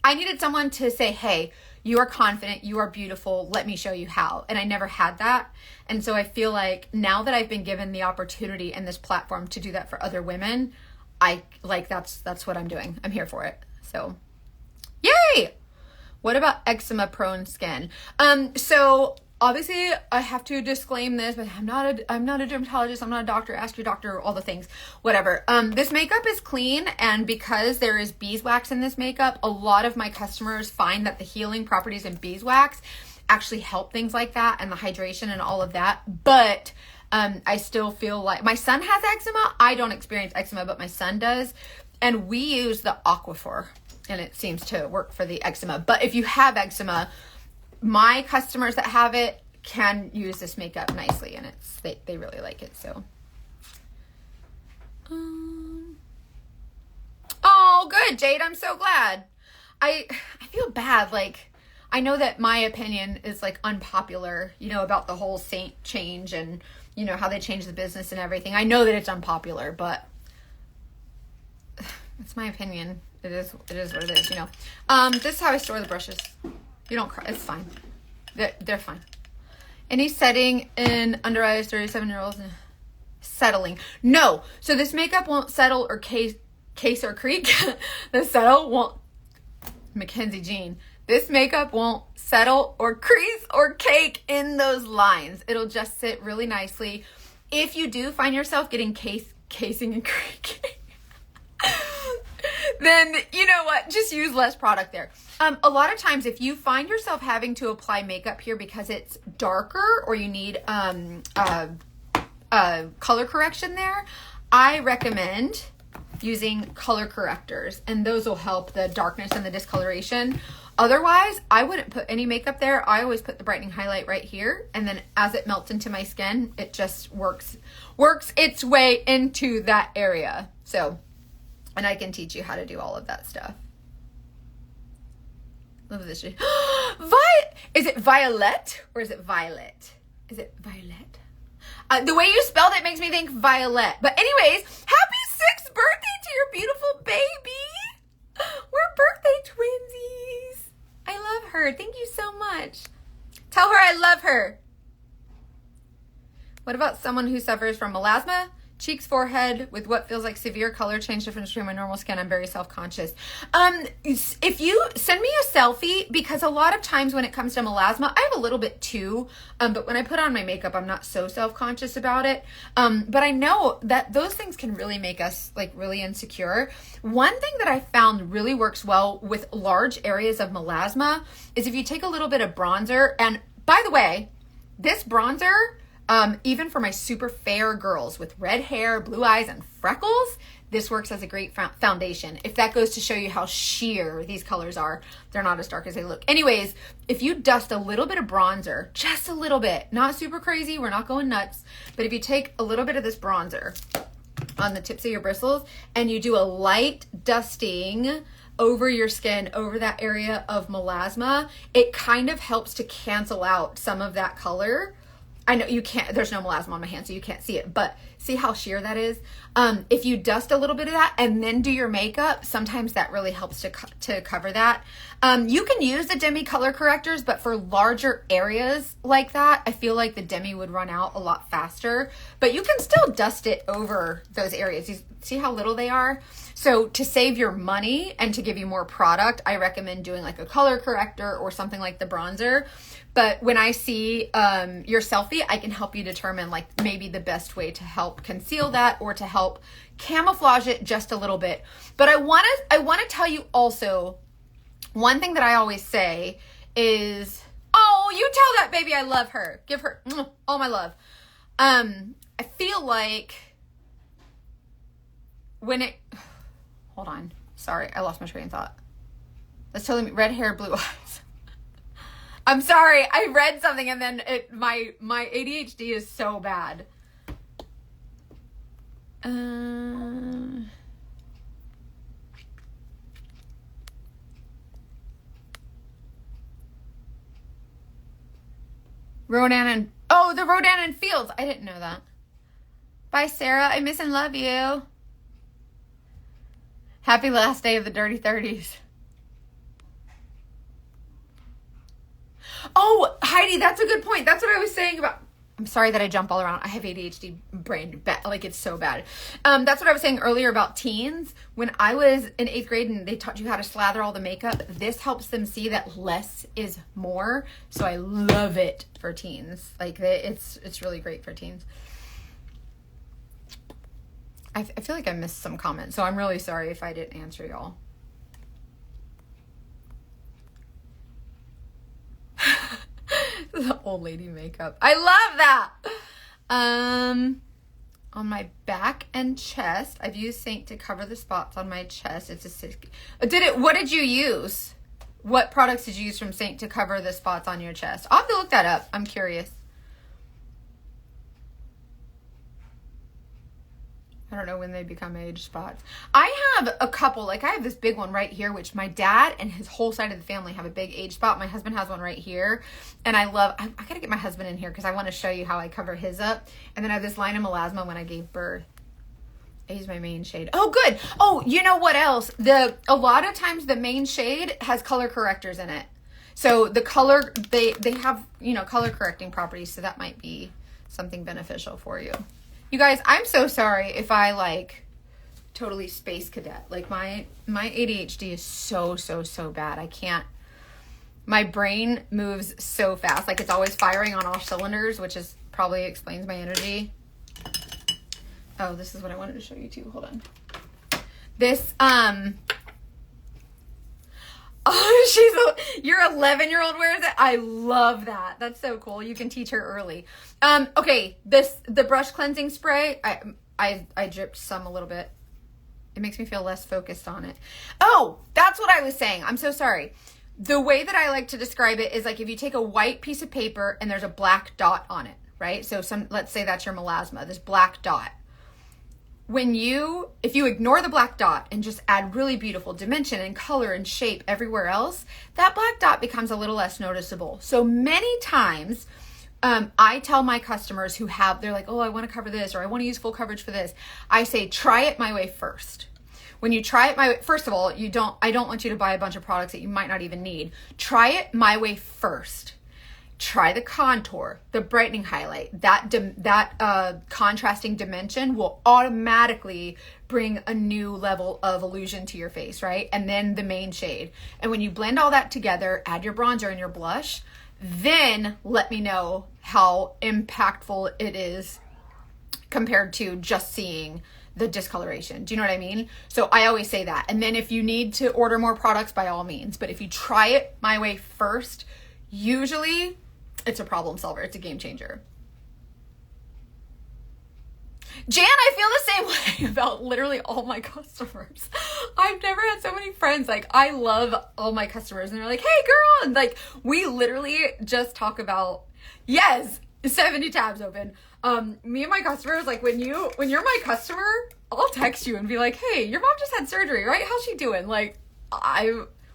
I needed someone to say, hey, you are confident, you are beautiful, let me show you how. And I never had that. And so I feel like now that I've been given the opportunity and this platform to do that for other women, that's what I'm doing. I'm here for it. So yay! What about eczema prone skin? So obviously I have to disclaim this, but I'm not a dermatologist, I'm not a doctor, ask your doctor, all the things, whatever. This makeup is clean, and because there is beeswax in this makeup, a lot of my customers find that the healing properties in beeswax actually help things like that and the hydration and all of that. But I still feel like my son has eczema. I don't experience eczema, but my son does. And we use the Aquifer, and it seems to work for the eczema. But if you have eczema, my customers that have it can use this makeup nicely, and they really like it. So, oh, good, Jade. I'm so glad. I feel bad. Like, I know that my opinion is like unpopular, about the whole Saint change and, how they changed the business and everything. I know that it's unpopular, but it's my opinion. It is what it is, this is how I store the brushes. You don't cry. It's fine. They're fine. Any setting in under eyes, 37-year-olds? Settling. No. So this makeup won't settle or case or creak. The settle won't. Mackenzie Jean. This makeup won't settle or crease or cake in those lines. It'll just sit really nicely. If you do find yourself getting casing and creaking, then you know what? Just use less product there. A lot of times if you find yourself having to apply makeup here because it's darker or you need color correction there, I recommend using color correctors, and those will help the darkness and the discoloration. Otherwise, I wouldn't put any makeup there. I always put the brightening highlight right here, and then as it melts into my skin, it just works its way into that area. So, and I can teach you how to do all of that stuff. Love this. Is it Violet or is it Violet? Is it Violet? The way you spelled it makes me think Violet. But anyways, happy 6th birthday to your beautiful baby. We're birthday twinsies. I love her. Thank you so much. Tell her I love her. What about someone who suffers from melasma? Cheeks, forehead, with what feels like severe color change difference between my normal skin. I'm very self-conscious. If you send me a selfie, because a lot of times when it comes to melasma, I have a little bit too, but when I put on my makeup, I'm not so self-conscious about it. But I know that those things can really make us like really insecure. One thing that I found really works well with large areas of melasma is if you take a little bit of bronzer, and by the way, this bronzer, Even for my super fair girls with red hair, blue eyes, and freckles, this works as a great foundation. If that goes to show you how sheer these colors are, they're not as dark as they look. Anyways, if you dust a little bit of bronzer, just a little bit, not super crazy, we're not going nuts, but if you take a little bit of this bronzer on the tips of your bristles and you do a light dusting over your skin, over that area of melasma, it kind of helps to cancel out some of that color. I know you can't, there's no melasma on my hand, so you can't see it, but see how sheer that is? If you dust a little bit of that and then do your makeup, sometimes that really helps to cover that. You can use the demi color correctors, but for larger areas like that, I feel like the demi would run out a lot faster, but you can still dust it over those areas. You see how little they are? So to save your money and to give you more product, I recommend doing like a color corrector or something like the bronzer. But when I see your selfie, I can help you determine like maybe the best way to help conceal that or to help camouflage it just a little bit. But I want to tell you also, one thing that I always say is, oh, you tell that baby I love her. Give her all my love. I feel like when it, hold on. Sorry, I lost my train of thought. That's telling me red hair, blue eyes. I'm sorry, I read something and then my ADHD is so bad. Rodan and, oh, the Rodan and Fields. I didn't know that. Bye, Sarah. I miss and love you. Happy last day of the Dirty 30s. Oh, Heidi, that's a good point. That's what I was saying about, I'm sorry that I jump all around. I have ADHD brain, like it's so bad. That's what I was saying earlier about teens. When I was in 8th grade and they taught you how to slather all the makeup, this helps them see that less is more. So I love it for teens. Like it's really great for teens. I feel like I missed some comments, so I'm really sorry if I didn't answer y'all. The old lady makeup. I love that. On my back and chest, I've used Saint to cover the spots on my chest. It's a what did you use? What products did you use from Saint to cover the spots on your chest? I'll have to look that up. I'm curious. I don't know when they become age spots. I have a couple, like I have this big one right here, which my dad and his whole side of the family have a big age spot. My husband has one right here. And I gotta get my husband in here because I want to show you how I cover his up. And then I have this line of melasma when I gave birth. I use my main shade. Oh, good. Oh, you know what else? A lot of times the main shade has color correctors in it. So the color, they have, color correcting properties. So that might be something beneficial for you. You guys, I'm so sorry if I totally space cadet. Like my ADHD is so bad. I can't, my brain moves so fast. Like it's always firing on all cylinders, which is probably explains my energy. Oh, this is what I wanted to show you too. Hold on. This, oh, your 11-year-old wears it. I love that. That's so cool. You can teach her early. Okay, the brush cleansing spray. I dripped some a little bit. It makes me feel less focused on it. Oh, that's what I was saying. I'm so sorry. The way that I like to describe it is like if you take a white piece of paper and there's a black dot on it, right? So let's say that's your melasma, this black dot. If you ignore the black dot and just add really beautiful dimension and color and shape everywhere else, that black dot becomes a little less noticeable. So many times, I tell my customers they're like, oh, I want to cover this, or I want to use full coverage for this. I say, try it my way first. When you try it my way, first of all, I don't want you to buy a bunch of products that you might not even need. Try it my way first. Try the contour, the brightening highlight. That contrasting dimension will automatically bring a new level of illusion to your face, right? And then the main shade. And when you blend all that together, add your bronzer and your blush, then let me know how impactful it is compared to just seeing the discoloration. Do you know what I mean? So I always say that. And then if you need to order more products, by all means. But if you try it my way first, usually it's a problem solver. It's a game changer. Jan, I feel the same way about literally all my customers. I've never had so many friends. Like, I love all my customers, and they're like, hey, girl. And like, we literally just talk about, yes, 70 tabs open. Me and my customers, like, when you're my customer, I'll text you and be like, hey, your mom just had surgery, right? How's she doing? Like,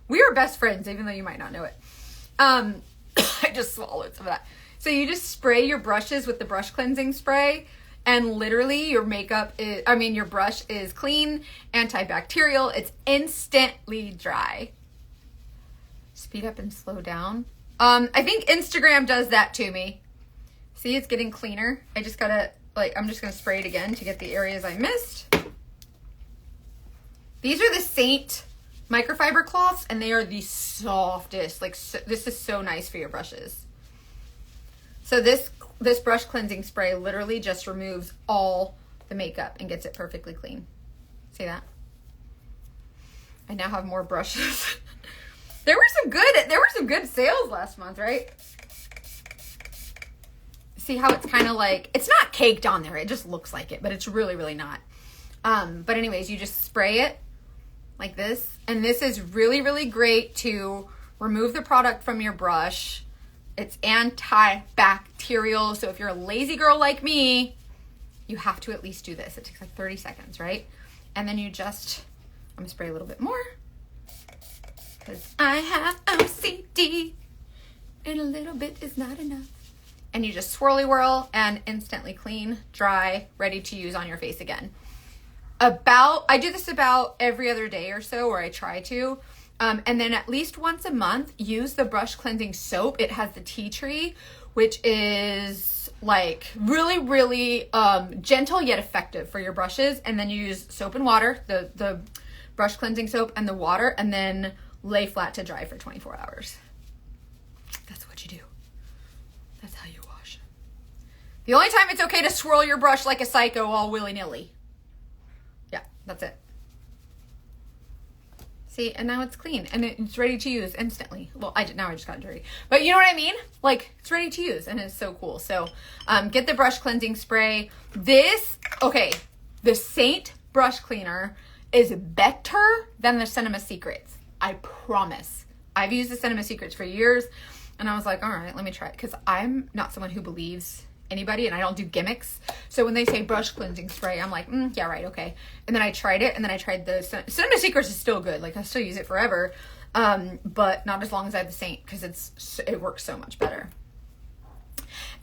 we are best friends, even though you might not know it. I just swallowed some of that. So you just spray your brushes with the brush cleansing spray, and literally your your brush is clean, antibacterial. It's instantly dry. Speed up and slow down. I think Instagram does that to me. See, it's getting cleaner. I'm just gonna spray it again to get the areas I missed. These are the Saint microfiber cloths, and they are the softest. Like, this is so nice for your brushes. So this brush cleansing spray literally just removes all the makeup and gets it perfectly clean. See that? I now have more brushes. There were some good sales last month, right? See how it's kind of like, it's not caked on there. It just looks like it, but it's really, really not. But anyways, you just spray it like this. And this is really, really great to remove the product from your brush. It's antibacterial. So if you're a lazy girl like me, you have to at least do this. It takes like 30 seconds, right? And then I'm gonna spray a little bit more, because I have OCD and a little bit is not enough. And you just swirly whirl and instantly clean, dry, ready to use on your face again. I do this about every other day or so, or I try to. And then at least once a month, use the brush cleansing soap. It has the tea tree, which is like really, really gentle yet effective for your brushes. And then you use soap and water, the brush cleansing soap and the water, and then lay flat to dry for 24 hours. That's what you do. That's how you wash. The only time it's okay to swirl your brush like a psycho all willy-nilly. Yeah, that's it. See, and now it's clean and it's ready to use instantly. Well, now I just got dirty, but you know what I mean? Like, it's ready to use and it's so cool. So, get the brush cleansing spray. The Saint brush cleaner is better than the Cinema Secrets. I promise. I've used the Cinema Secrets for years, and I was like, all right, let me try it, because I'm not someone who believes anybody, and I don't do gimmicks. So when they say brush cleansing spray, I'm like, yeah, right, okay. And then I tried it, and then I tried the Cinema Secrets is still good. Like, I still use it forever, but not as long as I have the Saint, because it works so much better.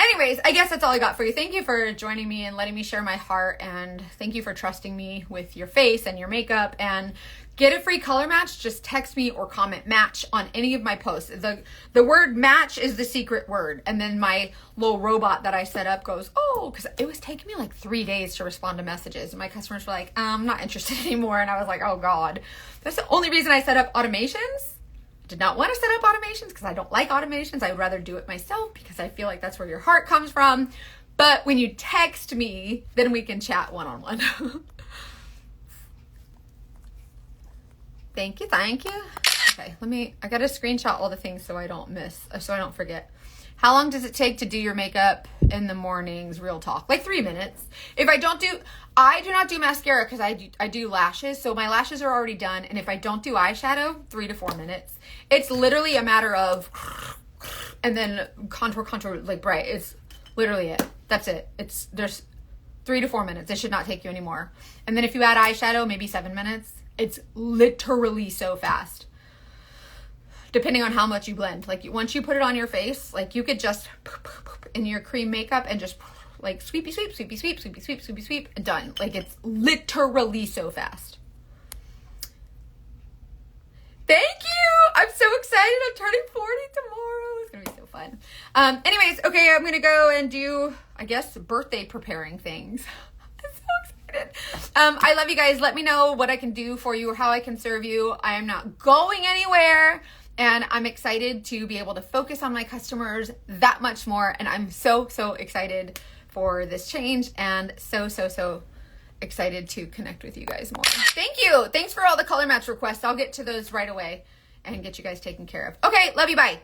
Anyways, I guess that's all I got for you. Thank you for joining me and letting me share my heart, and thank you for trusting me with your face and your makeup. And get a free color match. Just text me or comment match on any of my posts. The word match is the secret word. And then my little robot that I set up goes, oh, because it was taking me like 3 days to respond to messages. And my customers were like, I'm not interested anymore. And I was like, oh God. That's the only reason I set up automations. Did not want to set up automations because I don't like automations. I would rather do it myself because I feel like that's where your heart comes from. But when you text me, then we can chat one-on-one. Thank you. Okay, I gotta screenshot all the things so I don't forget. How long does it take to do your makeup in the mornings? Real talk. Like 3 minutes. I do not do mascara because I do lashes. So my lashes are already done. And if I don't do eyeshadow, 3 to 4 minutes. It's literally a matter of, and then contour, like bright. It's literally it. That's it. There's 3 to 4 minutes. It should not take you anymore. And then if you add eyeshadow, maybe 7 minutes. It's literally so fast. Depending on how much you blend. Like, once you put it on your face, like, you could just in your cream makeup and just like sweepy sweep, and done. Like, it's literally so fast. Thank you. I'm so excited. I'm turning 40 tomorrow. It's gonna be so fun. Anyways, okay, I'm gonna go and do, I guess, birthday preparing things. I'm so excited. I love you guys. Let me know what I can do for you or how I can serve you. I am not going anywhere. And I'm excited to be able to focus on my customers that much more. And I'm so, so excited for this change, and so, so, so excited to connect with you guys more. Thank you. Thanks for all the color match requests. I'll get to those right away and get you guys taken care of. Okay, love you. Bye.